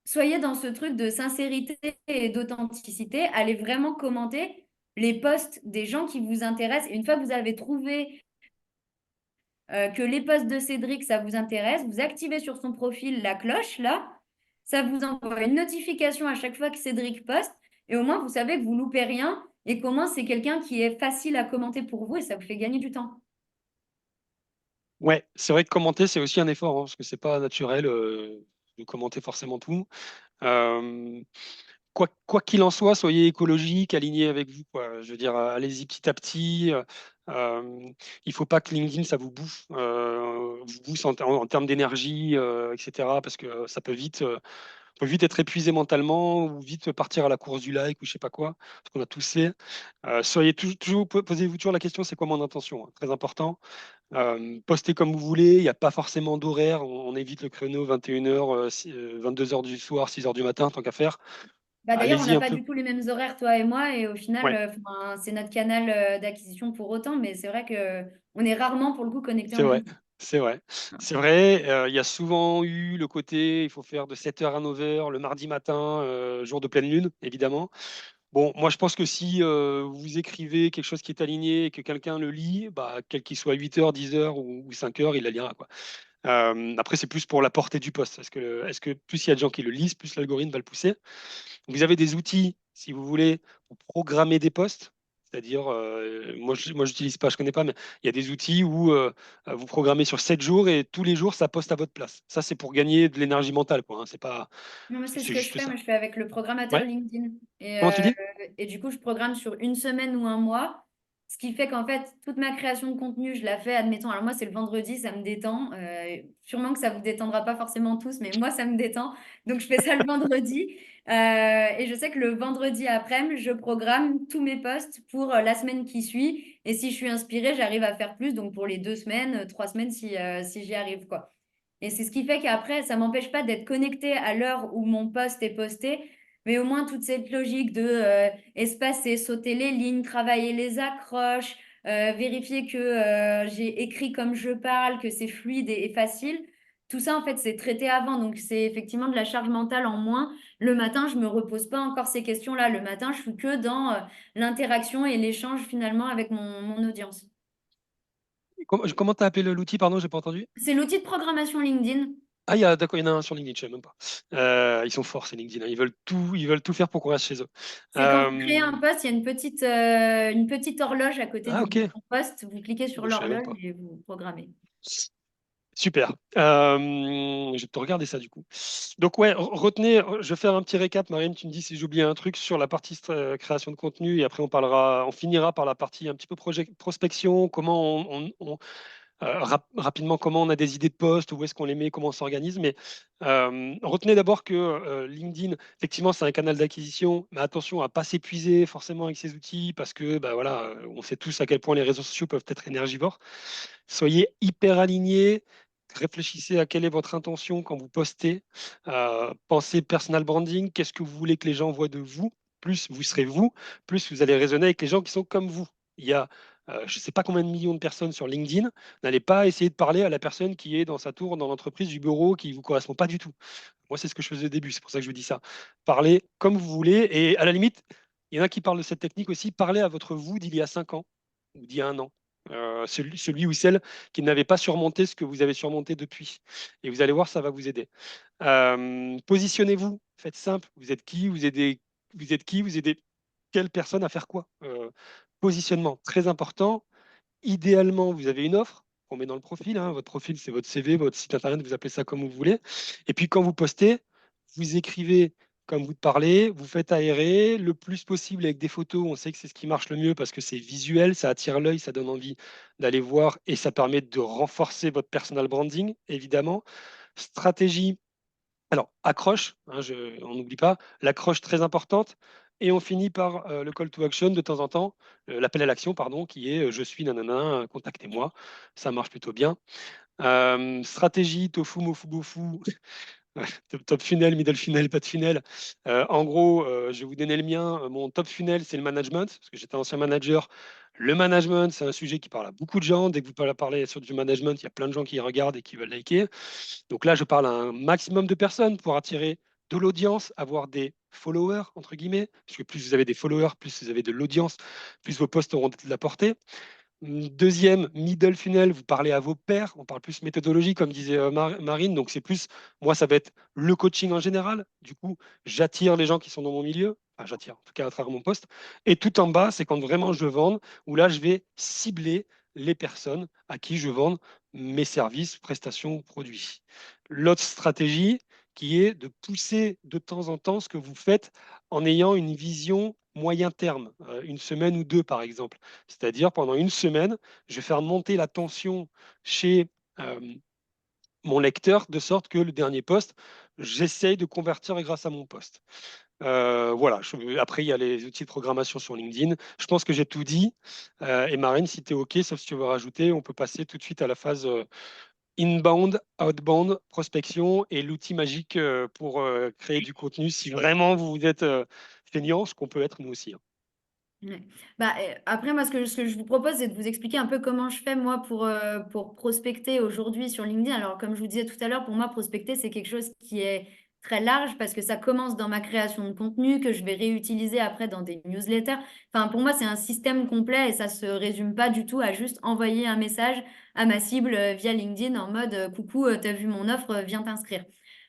S2: soyez dans ce truc de sincérité et d'authenticité. Allez vraiment commenter les posts des gens qui vous intéressent. Et une fois que vous avez trouvé que les posts de Cédric, ça vous intéresse, vous activez sur son profil la cloche, là. Ça vous envoie une notification à chaque fois que Cédric poste. Et au moins, vous savez que vous loupez rien et qu'au moins, c'est quelqu'un qui est facile à commenter pour vous et ça vous fait gagner du temps.
S1: Ouais, c'est vrai que commenter, c'est aussi un effort, hein, parce que c'est pas naturel de commenter forcément tout. Euh, quoi qu'il en soit, soyez écologique, alignés avec vous, quoi. Je veux dire, allez-y petit à petit. Il faut pas que LinkedIn, ça vous bouffe en termes d'énergie, etc. Parce que ça peut vite être épuisé mentalement ou vite partir à la course du like ou je sais pas quoi, ce qu'on a tous fait. Soyez toujours, posez-vous toujours la question, c'est quoi mon intention, hein, très important. Postez comme vous voulez, il n'y a pas forcément d'horaire, on évite le créneau 21h, 22h du soir, 6h du matin, tant qu'à faire.
S2: Bah, d'ailleurs, on
S1: Allez-y
S2: n'a
S1: un
S2: pas
S1: peu.
S2: du tout les mêmes horaires, toi et moi, et au final,
S1: Ouais,
S2: c'est notre canal d'acquisition pour autant, mais c'est vrai que on est rarement pour le coup connecté
S1: c'est
S2: en
S1: vrai.
S2: même temps.
S1: C'est vrai. C'est vrai, il y a souvent eu le côté, il faut faire de 7h à 9h le mardi matin, jour de pleine lune, évidemment. Bon, moi je pense que si vous écrivez quelque chose qui est aligné et que quelqu'un le lit, bah, quel qu'il soit 8h, 10h ou 5h, il la lira, quoi. Après, c'est plus pour la portée du poste. Est-ce que plus il y a de gens qui le lisent, plus l'algorithme va le pousser? Vous avez des outils, si vous voulez, pour programmer des posts. C'est-à-dire, moi, j'utilise pas, je connais pas, mais il y a des outils où vous programmez sur 7 jours et tous les jours, ça poste à votre place. Ça, c'est pour gagner de l'énergie mentale, quoi, hein. C'est pas,
S2: Non, moi, c'est ce
S1: c'est
S2: que je
S1: juste
S2: fais.
S1: ça.
S2: Moi, je fais avec le programmateur
S1: Ouais.
S2: LinkedIn.
S1: Comment tu dis?
S2: Et du coup, je programme sur une semaine ou un mois. Ce qui fait qu'en fait, toute ma création de contenu, je la fais, admettons. Alors, moi, c'est le vendredi, ça me détend. Sûrement que ça vous détendra pas forcément tous, mais moi, ça me détend. Donc, je fais ça le vendredi. Et je sais que le vendredi après-midi, je programme tous mes posts pour la semaine qui suit. Et si je suis inspirée, j'arrive à faire plus. Donc, pour les 2 semaines, 3 semaines, si j'y arrive, quoi. Et c'est ce qui fait qu'après, ça ne m'empêche pas d'être connecté à l'heure où mon post est posté, mais au moins toute cette logique de espacer, sauter les lignes, travailler les accroches, vérifier que j'ai écrit comme je parle, que c'est fluide et facile. Tout ça, en fait, c'est traité avant. Donc, c'est effectivement de la charge mentale en moins. Le matin, je ne me repose pas encore ces questions-là. Le matin, je suis que dans l'interaction et l'échange finalement avec mon audience.
S1: Comment t'as appelé l'outil, pardon, j'ai pas entendu?
S2: C'est l'outil de programmation LinkedIn.
S1: Ah, d'accord, il y en a un sur LinkedIn, je sais même pas. Ils sont forts, ces LinkedIn, hein. Ils veulent tout faire pour qu'on reste chez eux.
S2: C'est quand vous créez
S1: Euh,
S2: un post, il y a une petite horloge à côté
S1: Ah,
S2: du
S1: ok.
S2: bouton post. Vous cliquez sur
S1: Bon, je savais même
S2: l'horloge
S1: pas.
S2: et vous programmez.
S1: Super. Je vais te regarder ça du coup. Donc ouais, retenez, je vais faire un petit récap. Marine, tu me dis si j'ai oublié un truc sur la partie création de contenu et après on finira par la partie un petit peu prospection, comment rapidement comment on a des idées de poste, où est-ce qu'on les met, comment on s'organise. Mais retenez d'abord que LinkedIn, effectivement, c'est un canal d'acquisition, mais attention à pas s'épuiser forcément avec ces outils parce que bah, voilà, on sait tous à quel point les réseaux sociaux peuvent être énergivores. Soyez hyper alignés. Réfléchissez à quelle est votre intention quand vous postez. Pensez personal branding. Qu'est-ce que vous voulez que les gens voient de vous? plus vous serez vous, plus vous allez raisonner avec les gens qui sont comme vous. Il y a je ne sais pas combien de millions de personnes sur LinkedIn. N'allez pas essayer de parler à la personne qui est dans sa tour, dans l'entreprise, du bureau, qui ne vous correspond pas du tout. Moi, c'est ce que je faisais au début, c'est pour ça que je vous dis ça. Parlez comme vous voulez, et à la limite, il y en a qui parlent de cette technique aussi, parlez à votre vous d'il y a 5 ans ou d'il y a un an. Celui ou celle qui n'avait pas surmonté ce que vous avez surmonté depuis. Et vous allez voir, ça va vous aider. Positionnez-vous, faites simple. Vous êtes qui? Vous êtes qui? Vous aidez quelle personne à faire quoi? Positionnement, très important. Idéalement, vous avez une offre qu'on met dans le profil, hein. Votre profil, c'est votre CV, votre site internet, vous appelez ça comme vous voulez. Et puis quand vous postez, vous écrivez comme vous parlez, vous faites aérer le plus possible avec des photos. On sait que c'est ce qui marche le mieux parce que c'est visuel, ça attire l'œil, ça donne envie d'aller voir et ça permet de renforcer votre personal branding, évidemment. Stratégie, alors, accroche, hein, on n'oublie pas, l'accroche très importante. Et on finit par le call to action de temps en temps, l'appel à l'action, pardon, qui est je suis nanana, contactez-moi. Ça marche plutôt bien. Stratégie, tofu, mofu, bofu, top funnel, middle funnel, pas de funnel. En gros, je vais vous donner le mien. Mon top funnel, c'est le management, parce que j'étais ancien manager. Le management, c'est un sujet qui parle à beaucoup de gens. Dès que vous parlez sur du management, il y a plein de gens qui regardent et qui veulent liker. Donc là, je parle à un maximum de personnes pour attirer de l'audience, avoir des followers, entre guillemets, parce que plus vous avez des followers, plus vous avez de l'audience, plus vos posts auront de la portée. Deuxième, middle funnel, vous parlez à vos pairs, on parle plus méthodologie, comme disait Marine, donc c'est plus, moi, ça va être le coaching en général. Du coup, j'attire les gens qui sont dans mon milieu, enfin, j'attire en tout cas à travers mon poste. Et tout en bas, c'est quand vraiment je vends, où là, je vais cibler les personnes à qui je vends mes services, prestations, produits. L'autre stratégie qui est de pousser de temps en temps ce que vous faites en ayant une vision moyen terme, une semaine ou deux par exemple. C'est-à-dire pendant une semaine, je vais faire monter la tension chez mon lecteur de sorte que le dernier poste, j'essaye de convertir grâce à mon poste. Voilà, après, il y a les outils de programmation sur LinkedIn. Je pense que j'ai tout dit. Et Marine, si tu es OK, sauf si tu veux rajouter, on peut passer tout de suite à la phase inbound, outbound, prospection et l'outil magique pour créer du contenu si vraiment vous êtes feignant, ce qu'on peut être nous aussi, hein.
S2: Ouais. Bah, après moi ce que je vous propose, c'est de vous expliquer un peu comment je fais moi pour prospecter aujourd'hui sur LinkedIn. Alors comme je vous disais tout à l'heure, pour moi prospecter, c'est quelque chose qui est très large parce que ça commence dans ma création de contenu que je vais réutiliser après dans des newsletters. Enfin, pour moi, c'est un système complet et ça se résume pas du tout à juste envoyer un message à ma cible via LinkedIn en mode coucou, t'as vu mon offre, viens t'inscrire.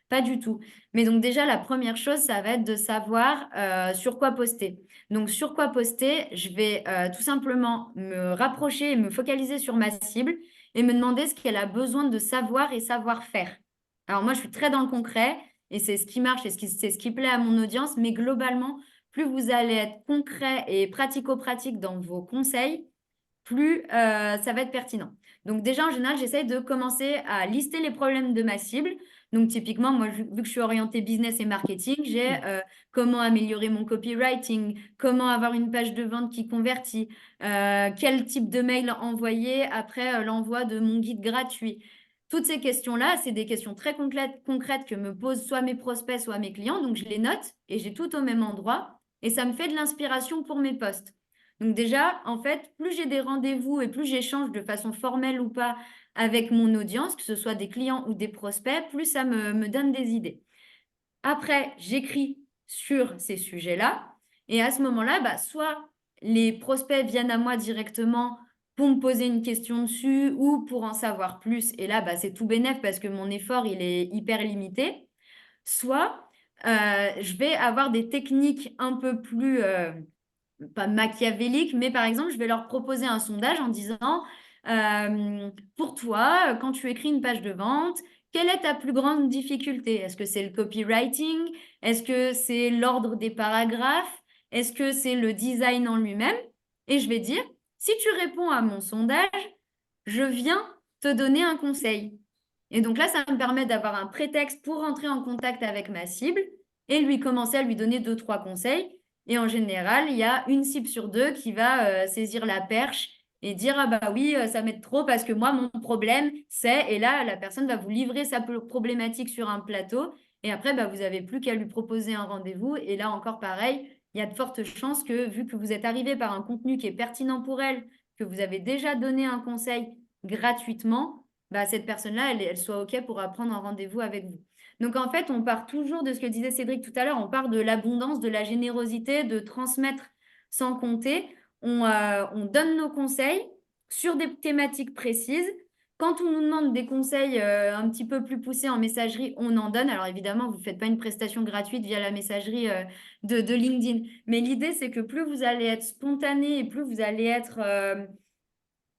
S2: Pas du tout. Mais donc déjà, la première chose, ça va être de savoir sur quoi poster. Donc, sur quoi poster, je vais tout simplement me rapprocher et me focaliser sur ma cible et me demander ce qu'elle a besoin de savoir et savoir faire. Alors, moi, je suis très dans le concret et c'est ce qui marche et c'est ce qui plaît à mon audience. Mais globalement, plus vous allez être concret et pratico-pratique dans vos conseils, plus ça va être pertinent. Donc déjà, en général, j'essaye de commencer à lister les problèmes de ma cible. Donc typiquement, moi, vu que je suis orientée business et marketing, j'ai comment améliorer mon copywriting, comment avoir une page de vente qui convertit, quel type de mail envoyer après l'envoi de mon guide gratuit. Toutes ces questions-là, c'est des questions très concrètes que me posent soit mes prospects, soit mes clients. Donc je les note et j'ai tout au même endroit et ça me fait de l'inspiration pour mes posts. Donc déjà, en fait, plus j'ai des rendez-vous et plus j'échange de façon formelle ou pas avec mon audience, que ce soit des clients ou des prospects, plus ça me donne des idées. Après, j'écris sur ces sujets-là et à ce moment-là, bah, soit les prospects viennent à moi directement pour me poser une question dessus ou pour en savoir plus. Et là, bah, c'est tout bénef parce que mon effort, il est hyper limité. Soit je vais avoir des techniques un peu plus pas machiavélique, mais par exemple, je vais leur proposer un sondage en disant, pour toi, quand tu écris une page de vente, quelle est ta plus grande difficulté? Est-ce que c'est le copywriting? Est-ce que c'est l'ordre des paragraphes? Est-ce que c'est le design en lui-même? Et je vais dire, si tu réponds à mon sondage, je viens te donner un conseil. Et donc là, ça me permet d'avoir un prétexte pour rentrer en contact avec ma cible et lui commencer à lui donner deux, trois conseils. Et en général, il y a une cible sur deux qui va saisir la perche et dire, ah bah oui, ça m'aide trop parce que moi, mon problème, c'est, et là, la personne va vous livrer sa problématique sur un plateau. Et après, bah, vous n'avez plus qu'à lui proposer un rendez-vous. Et là, encore pareil, il y a de fortes chances que, vu que vous êtes arrivé par un contenu qui est pertinent pour elle, que vous avez déjà donné un conseil gratuitement, bah, cette personne-là, elle soit OK pour prendre un rendez-vous avec vous. Donc, en fait, on part toujours de ce que disait Cédric tout à l'heure, on part de l'abondance, de la générosité, de transmettre sans compter. On donne nos conseils sur des thématiques précises. Quand on nous demande des conseils un petit peu plus poussés en messagerie, on en donne. Alors évidemment, vous ne faites pas une prestation gratuite via la messagerie de LinkedIn. Mais l'idée, c'est que plus vous allez être spontané et plus vous allez être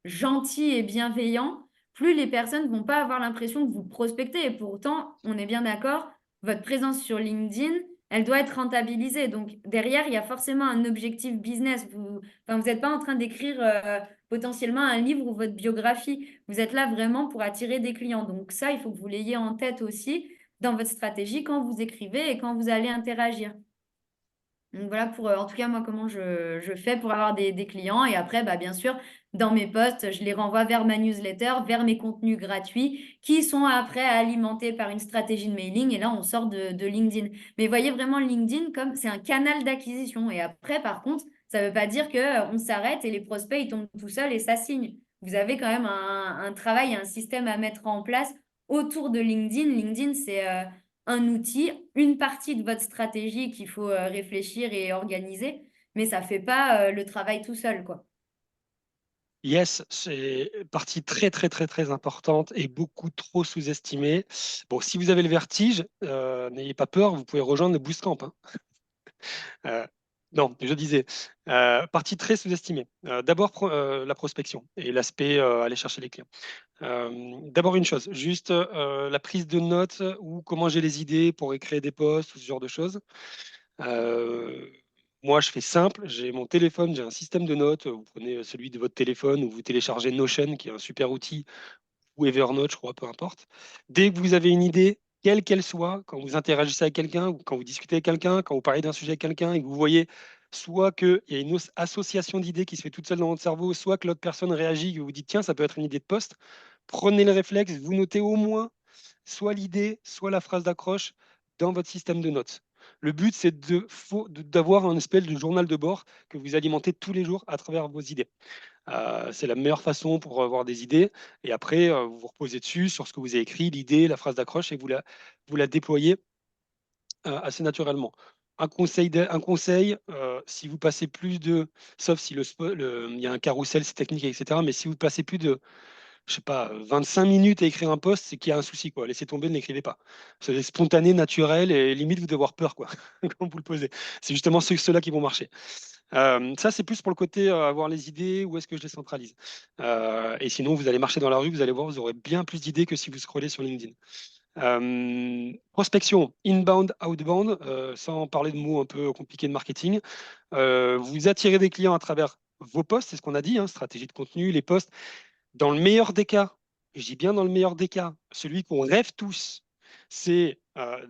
S2: gentil et bienveillant, plus les personnes vont pas avoir l'impression que vous prospectez. Et pourtant, on est bien d'accord, votre présence sur LinkedIn, elle doit être rentabilisée. Donc derrière, il y a forcément un objectif business. Vous n'êtes pas en train d'écrire potentiellement un livre ou votre biographie. Vous êtes là vraiment pour attirer des clients. Donc ça, il faut que vous l'ayez en tête aussi dans votre stratégie quand vous écrivez et quand vous allez interagir. Donc voilà pour, en tout cas, moi, comment je fais pour avoir des clients. Et après, bah, bien sûr, dans mes posts, je les renvoie vers ma newsletter, vers mes contenus gratuits qui sont après alimentés par une stratégie de mailing. Et là, on sort de LinkedIn. Mais voyez vraiment LinkedIn comme c'est un canal d'acquisition. Et après, par contre, ça ne veut pas dire qu'on s'arrête et les prospects, ils tombent tout seuls et ça signe. Vous avez quand même un travail, un système à mettre en place autour de LinkedIn. LinkedIn, c'est un outil, une partie de votre stratégie qu'il faut réfléchir et organiser, mais ça ne fait pas le travail tout seul, quoi.
S1: Yes, c'est partie très, très, très, très importante et beaucoup trop sous-estimée. Bon, si vous avez le vertige, n'ayez pas peur, vous pouvez rejoindre le Bootcamp, hein. Euh, non, je disais, partie très sous-estimée. D'abord, la prospection et l'aspect aller chercher les clients. D'abord, une chose, juste la prise de notes ou comment j'ai les idées pour écrire des posts ou ce genre de choses. Euh, Moi, je fais simple, j'ai mon téléphone, j'ai un système de notes. Vous prenez celui de votre téléphone ou vous téléchargez Notion, qui est un super outil, ou Evernote, je crois, peu importe. Dès que vous avez une idée, quelle qu'elle soit, quand vous interagissez avec quelqu'un, ou quand vous discutez avec quelqu'un, quand vous parlez d'un sujet avec quelqu'un et que vous voyez soit qu'il y a une association d'idées qui se fait toute seule dans votre cerveau, soit que l'autre personne réagit, que vous vous dites, tiens, ça peut être une idée de poste, prenez le réflexe, vous notez au moins soit l'idée, soit la phrase d'accroche dans votre système de notes. Le but, c'est d'avoir un espèce de journal de bord que vous alimentez tous les jours à travers vos idées. C'est la meilleure façon pour avoir des idées. Et après, vous vous reposez dessus sur ce que vous avez écrit, l'idée, la phrase d'accroche, et vous la déployez assez naturellement. Un conseil si vous passez plus de, sauf si il y a un carrousel, c'est technique, etc., mais si vous passez plus de, je sais pas, 25 minutes à écrire un post, c'est qu'il y a un souci, quoi. Laissez tomber, ne l'écrivez pas. C'est spontané, naturel, et limite, vous devez avoir peur, quoi, quand vous le posez. C'est justement ceux-là qui vont marcher. Ça, c'est plus pour le côté avoir les idées, où est-ce que je les centralise. Et sinon, vous allez marcher dans la rue, vous allez voir, vous aurez bien plus d'idées que si vous scrollez sur LinkedIn. Prospection, inbound, outbound, sans parler de mots un peu compliqués de marketing. Vous attirez des clients à travers vos posts, c'est ce qu'on a dit, hein, stratégie de contenu, les posts. Dans le meilleur des cas, je dis bien dans le meilleur des cas, celui qu'on rêve tous, c'est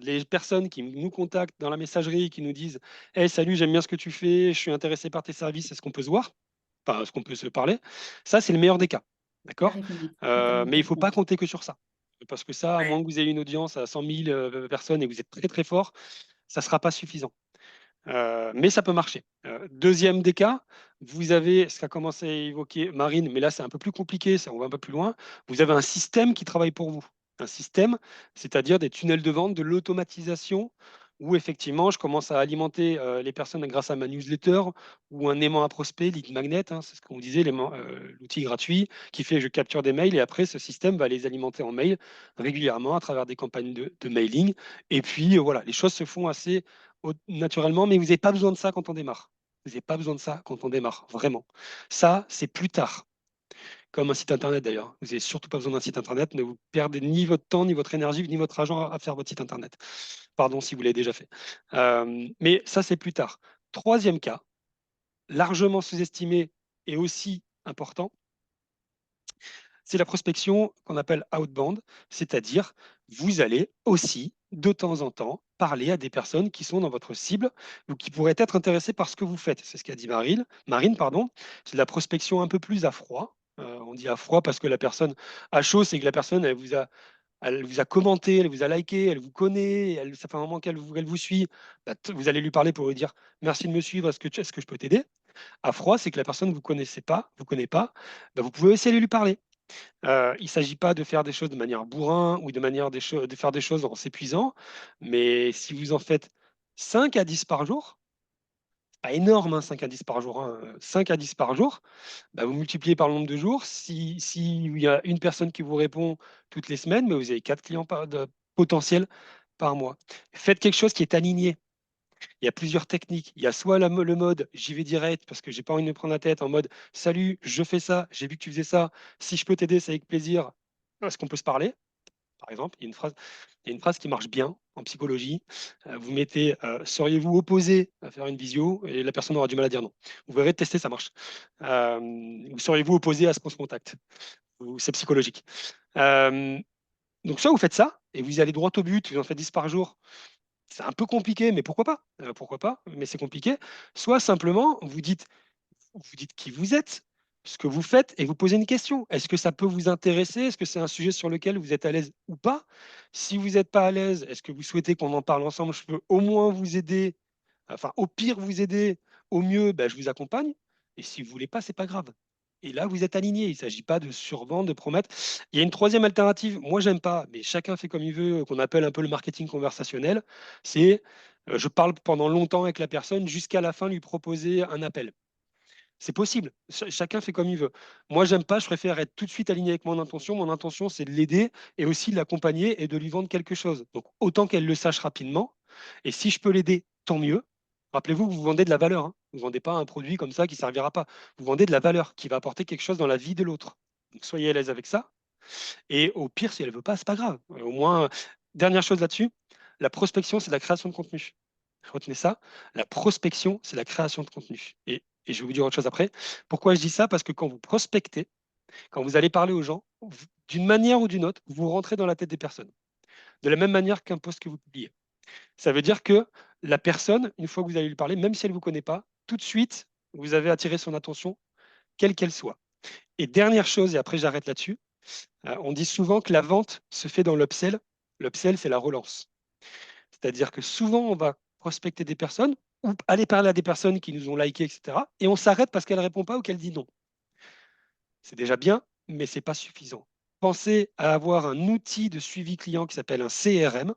S1: les personnes qui nous contactent dans la messagerie, qui nous disent Hey, salut, j'aime bien ce que tu fais, je suis intéressé par tes services, est-ce qu'on peut se voir? Enfin, est-ce qu'on peut se parler? Ça, c'est le meilleur des cas.
S2: Ça
S1: D'accord?
S2: arrive vite, totalement
S1: Mais il ne faut
S2: d'accord.
S1: pas compter que sur ça. Parce que ça, à moins
S2: Ouais.
S1: que vous ayez une audience à 100 000 personnes et que vous êtes très très fort, ça ne sera pas suffisant. Mais ça peut marcher. Deuxième des cas, vous avez ce qu'a commencé à évoquer Marine, mais là c'est un peu plus compliqué, ça, on va un peu plus loin. Vous avez un système qui travaille pour vous. Un système, c'est-à-dire des tunnels de vente, de l'automatisation, où effectivement je commence à alimenter les personnes grâce à ma newsletter ou un aimant à prospect, lead magnet, hein, c'est ce qu'on disait, l'outil gratuit qui fait je capture des mails et après ce système va les alimenter en mail régulièrement à travers des campagnes de mailing. Et puis voilà, les choses se font assez naturellement, mais vous n'avez pas besoin de ça quand on démarre. Vous n'avez pas besoin de ça quand on démarre, vraiment. Ça, c'est plus tard, comme un site internet d'ailleurs. Vous n'avez surtout pas besoin d'un site internet, ne vous perdez ni votre temps, ni votre énergie, ni votre argent à faire votre site internet. Pardon si vous l'avez déjà fait. Mais ça, c'est plus tard. Troisième cas, largement sous-estimé et aussi important, c'est la prospection qu'on appelle outbound, c'est-à-dire vous allez aussi de temps en temps parler à des personnes qui sont dans votre cible ou qui pourraient être intéressées par ce que vous faites. C'est ce qu'a dit Marine, pardon. C'est de la prospection un peu plus à froid. On dit à froid parce que la personne à chaud, c'est que la personne elle vous a elle vous a commenté, elle vous a liké, elle vous connaît, ça fait un moment qu'elle vous suit, bah, vous allez lui parler pour lui dire merci de me suivre, est-ce que je peux t'aider? À froid, c'est que la personne ne vous connaît pas, bah, vous pouvez essayer de lui parler. Il ne s'agit pas de faire des choses de manière bourrin ou de faire des choses en s'épuisant, mais si vous en faites 5 à 10 par jour, pas énorme, hein, 5 à 10 par jour, hein, 5 à 10 par jour, bah, vous multipliez par le nombre de jours. Si il y a une personne qui vous répond toutes les semaines, mais vous avez 4 clients potentiels par mois. Faites quelque chose qui est aligné. Il y a plusieurs techniques. Il y a soit le mode j'y vais direct parce que j'ai pas envie de me prendre la tête en mode salut, je fais ça, j'ai vu que tu faisais ça. Si je peux t'aider, c'est avec plaisir. Est-ce qu'on peut se parler? Par exemple, il y a une phrase qui marche bien en psychologie. Vous mettez seriez-vous opposé à faire une visio et la personne aura du mal à dire non. Vous verrez, tester, ça marche. Ou seriez-vous opposé à ce qu'on se contacte? C'est psychologique. Euh, donc, soit vous faites ça et vous allez droit au but, vous en faites 10 par jour. C'est un peu compliqué, mais pourquoi pas? Pourquoi pas? Mais c'est compliqué. Soit simplement, vous dites qui vous êtes, ce que vous faites et vous posez une question. Est-ce que ça peut vous intéresser? Est-ce que c'est un sujet sur lequel vous êtes à l'aise ou pas? Si vous n'êtes pas à l'aise, est-ce que vous souhaitez qu'on en parle ensemble? Je peux au moins vous aider, enfin au pire vous aider, au mieux, ben, je vous accompagne. Et si vous voulez pas, c'est pas grave. Et là, vous êtes aligné. Il ne s'agit pas de survendre, de promettre. Il y a une troisième alternative. Moi, j'aime pas, mais chacun fait comme il veut, qu'on appelle un peu le marketing conversationnel. C'est je parle pendant longtemps avec la personne jusqu'à la fin lui proposer un appel. C'est possible. Chacun fait comme il veut. Moi, j'aime pas. Je préfère être tout de suite aligné avec mon intention. Mon intention, c'est de l'aider et aussi de l'accompagner et de lui vendre quelque chose. Donc, autant qu'elle le sache rapidement. Et si je peux l'aider, tant mieux. Rappelez-vous, vous vendez de la valeur, hein. Vous ne vendez pas un produit comme ça qui ne servira pas. Vous vendez de la valeur qui va apporter quelque chose dans la vie de l'autre. Donc, soyez à l'aise avec ça. Et au pire, si elle ne veut pas, c'est pas grave. Au moins, dernière chose là-dessus, la prospection, c'est la création de contenu. Retenez ça. La prospection, c'est la création de contenu. Et je vais vous dire autre chose après. Pourquoi je dis ça? Parce que quand vous prospectez, quand vous allez parler aux gens, d'une manière ou d'une autre, vous rentrez dans la tête des personnes. De la même manière qu'un post que vous publiez. Ça veut dire que la personne, une fois que vous allez lui parler, même si elle ne vous connaît pas, tout de suite, vous avez attiré son attention, quelle qu'elle soit. Et dernière chose, et après j'arrête là-dessus, on dit souvent que la vente se fait dans l'upsell. L'upsell, c'est la relance. C'est-à-dire que souvent, on va prospecter des personnes ou aller parler à des personnes qui nous ont liké, etc. Et on s'arrête parce qu'elle ne répond pas ou qu'elle dit non. C'est déjà bien, mais ce n'est pas suffisant. Pensez à avoir un outil de suivi client qui s'appelle un CRM.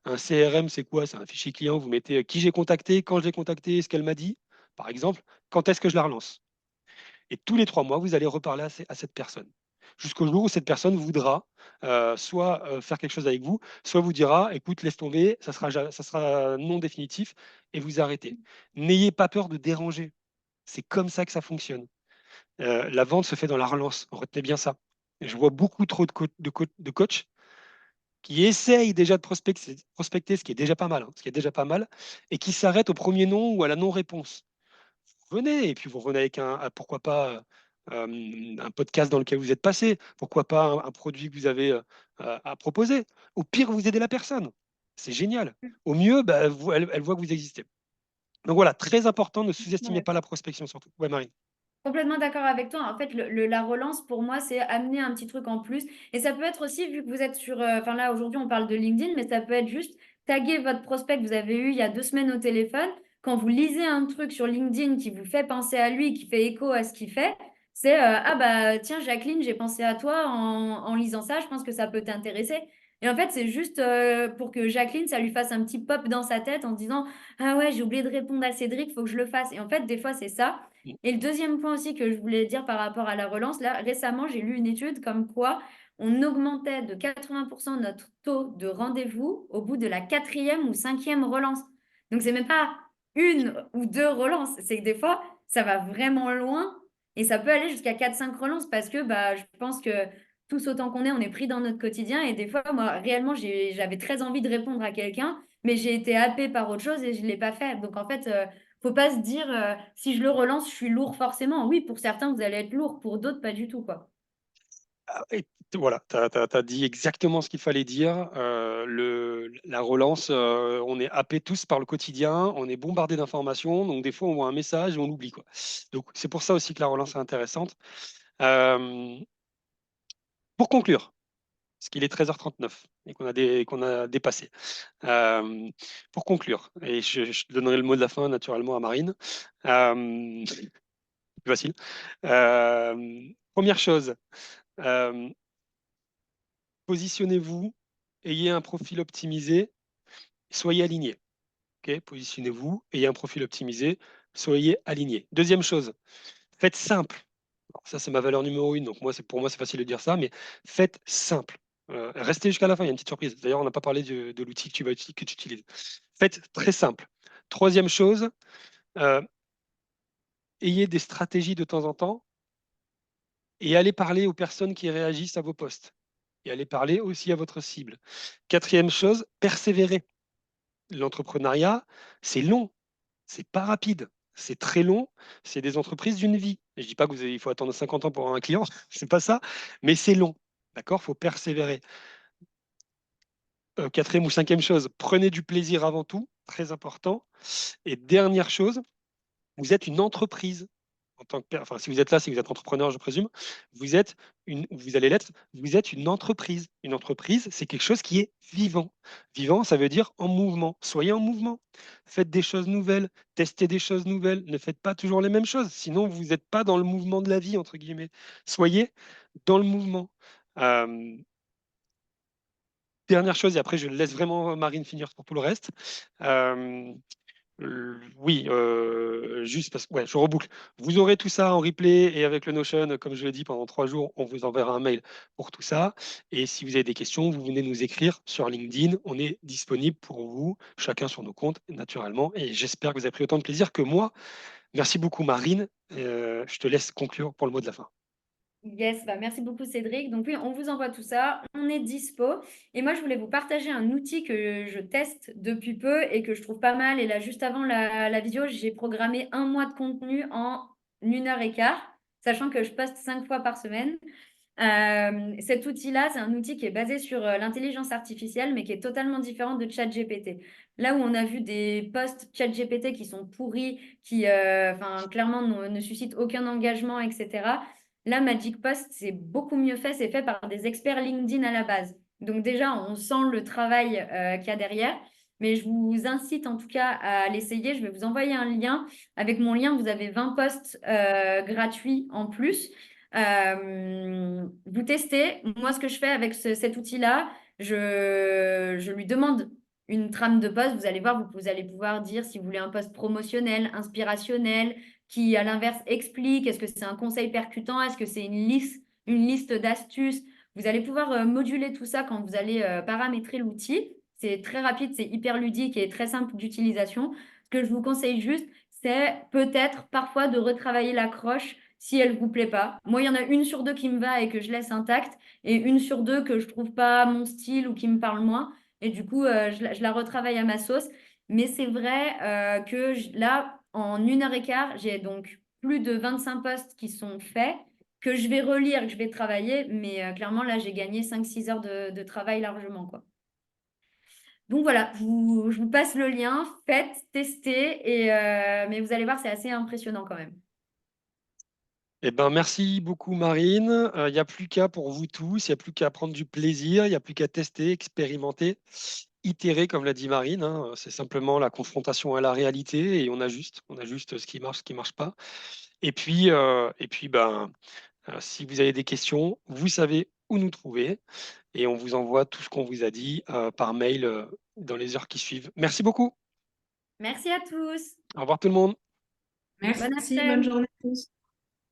S1: Un CRM, c'est quoi? C'est un fichier client. Vous mettez qui j'ai contacté, quand je l'ai contacté, ce qu'elle m'a dit, par exemple, quand est-ce que je la relance. Et tous les 3 mois, vous allez reparler à cette personne. Jusqu'au jour où cette personne voudra soit faire quelque chose avec vous, soit vous dira, écoute, laisse tomber, ça sera non définitif, et vous arrêtez. N'ayez pas peur de déranger. C'est comme ça que ça fonctionne. La vente se fait dans la relance. Retenez bien ça. Je vois beaucoup trop de coachs qui essayent déjà de prospecter, ce qui est déjà pas mal, hein, ce qui est déjà pas mal, et qui s'arrêtent au premier non ou à la non-réponse. Venez, et puis vous revenez avec pourquoi pas un podcast dans lequel vous êtes passé, pourquoi pas un produit que vous avez à proposer. Au pire, vous aidez la personne. C'est génial. Au mieux, bah, elle voit que vous existez. Donc voilà, très important, ne sous-estimez
S2: Ouais.
S1: pas la prospection surtout. Ouais, Marine.
S2: Complètement d'accord avec toi. En fait, la relance, pour moi, c'est amener un petit truc en plus. Et ça peut être aussi, vu que vous êtes sur, enfin là, aujourd'hui, on parle de LinkedIn, mais ça peut être juste taguer votre prospect que vous avez eu il y a 2 semaines au téléphone. Quand vous lisez un truc sur LinkedIn qui vous fait penser à lui, qui fait écho à ce qu'il fait, c'est ah bah tiens, Jacqueline, j'ai pensé à toi en lisant ça, je pense que ça peut t'intéresser. Et en fait, c'est juste pour que Jacqueline, ça lui fasse un petit pop dans sa tête en se disant, ah ouais, j'ai oublié de répondre à Cédric, il faut que je le fasse. Et en fait, des fois, c'est ça. Et le deuxième point aussi que je voulais dire par rapport à la relance, là, récemment, j'ai lu une étude comme quoi on augmentait de 80% notre taux de rendez-vous au bout de la quatrième ou cinquième relance. Donc, c'est même pas une ou deux relances, c'est que des fois, ça va vraiment loin et ça peut aller jusqu'à 4-5 relances parce que bah, je pense que tous autant qu'on est, on est pris dans notre quotidien et des fois, moi, réellement, j'avais très envie de répondre à quelqu'un, mais j'ai été happée par autre chose et je ne l'ai pas fait. Donc, en fait, faut pas se dire si je le relance, je suis lourd forcément. Oui, pour certains, vous allez être lourd, pour d'autres, pas du tout, quoi.
S1: Et voilà, tu as dit exactement ce qu'il fallait dire. La relance, on est happé tous par le quotidien, on est bombardé d'informations, donc des fois on voit un message et on oublie, quoi. Donc c'est pour ça aussi que la relance est intéressante. Euh, pour conclure, parce qu'il est 13h39 et qu'on a dépassé. Pour conclure, et je donnerai le mot de la fin naturellement à Marine. Plus facile. Première chose, positionnez-vous, ayez un profil optimisé, soyez aligné. Okay, positionnez-vous, ayez un profil optimisé, soyez aligné. Deuxième chose, faites simple. Alors ça, c'est ma valeur numéro 1, donc pour moi, c'est facile de dire ça, mais faites simple. Restez jusqu'à la fin, il y a une petite surprise. D'ailleurs, on n'a pas parlé de l'outil que tu utilises. Faites très simple. Troisième chose, ayez des stratégies de temps en temps et allez parler aux personnes qui réagissent à vos posts. Et allez parler aussi à votre cible. Quatrième chose, persévérez. L'entrepreneuriat, c'est long, c'est pas rapide, c'est très long, c'est des entreprises d'une vie. Et je dis pas il faut attendre 50 ans pour avoir un client, c'est pas ça, mais c'est long. D'accord? Il faut persévérer. Quatrième ou cinquième chose, prenez du plaisir avant tout, très important. Et dernière chose, vous êtes une entreprise. En tant que, enfin, si vous êtes là, si vous êtes entrepreneur, je présume, vous allez l'être, vous êtes une entreprise. Une entreprise, c'est quelque chose qui est vivant. Vivant, ça veut dire en mouvement. Soyez en mouvement. Faites des choses nouvelles, testez des choses nouvelles. Ne faites pas toujours les mêmes choses. Sinon, vous n'êtes pas dans le mouvement de la vie, entre guillemets. Soyez dans le mouvement. Euh, Dernière chose, et après, je laisse vraiment Marine finir pour tout le reste. Euh, oui, juste parce que ouais, je reboucle. Vous aurez tout ça en replay et avec le Notion, comme je l'ai dit, pendant 3 jours, on vous enverra un mail pour tout ça. Et si vous avez des questions, vous venez nous écrire sur LinkedIn. On est disponible pour vous, chacun sur nos comptes, naturellement. Et j'espère que vous avez pris autant de plaisir que moi. Merci beaucoup, Marine. Je te laisse conclure pour le mot de la fin.
S2: Yes, bah merci beaucoup Cédric. Donc oui, on vous envoie tout ça, on est dispo. Et moi, je voulais vous partager un outil que je teste depuis peu et que je trouve pas mal. Et là, juste avant la vidéo, j'ai programmé 1 mois de contenu en 1 heure et quart, sachant que je poste 5 fois par semaine. Cet outil-là, c'est un outil qui est basé sur l'intelligence artificielle, mais qui est totalement différent de ChatGPT. Là où on a vu des posts ChatGPT qui sont pourris, qui clairement ne suscitent aucun engagement, etc. Là, Magic Post, c'est beaucoup mieux fait. C'est fait par des experts LinkedIn à la base. Donc déjà, on sent le travail qu'il y a derrière. Mais je vous incite en tout cas à l'essayer. Je vais vous envoyer un lien. Avec mon lien, vous avez 20 posts gratuits en plus. Vous testez. Moi, ce que je fais avec cet outil-là, je lui demande une trame de poste. Vous allez voir, vous allez pouvoir dire si vous voulez un poste promotionnel, inspirationnel, qui, à l'inverse, explique, est-ce que c'est un conseil percutant, est-ce que c'est une liste d'astuces. Vous allez pouvoir moduler tout ça quand vous allez paramétrer l'outil. C'est très rapide, c'est hyper ludique et très simple d'utilisation. Ce que je vous conseille juste, c'est peut-être parfois de retravailler l'accroche si elle ne vous plaît pas. Moi, il y en a une sur deux qui me va et que je laisse intacte, et une sur deux que je trouve pas mon style ou qui me parle moins. Et du coup, je la retravaille à ma sauce. Mais c'est vrai que là, en 1 heure et quart, j'ai donc plus de 25 posts qui sont faits, que je vais relire, que je vais travailler. Mais clairement, là, j'ai gagné 5-6 heures de travail largement, quoi. Donc voilà, je vous passe le lien, faites, testez, mais vous allez voir, c'est assez impressionnant quand même.
S1: Eh ben, merci beaucoup, Marine. Il n'y a plus qu'à pour vous tous, il n'y a plus qu'à prendre du plaisir, il n'y a plus qu'à tester, expérimenter, itérer, comme l'a dit Marine, hein. C'est simplement la confrontation à la réalité et on ajuste ce qui marche pas. Et puis ben, si vous avez des questions, vous savez où nous trouver et on vous envoie tout ce qu'on vous a dit par mail dans les heures qui suivent. Merci beaucoup.
S2: Merci à tous.
S1: Au revoir tout le monde.
S2: Bonne
S3: Merci, bonne
S2: après-midi.
S3: journée à tous.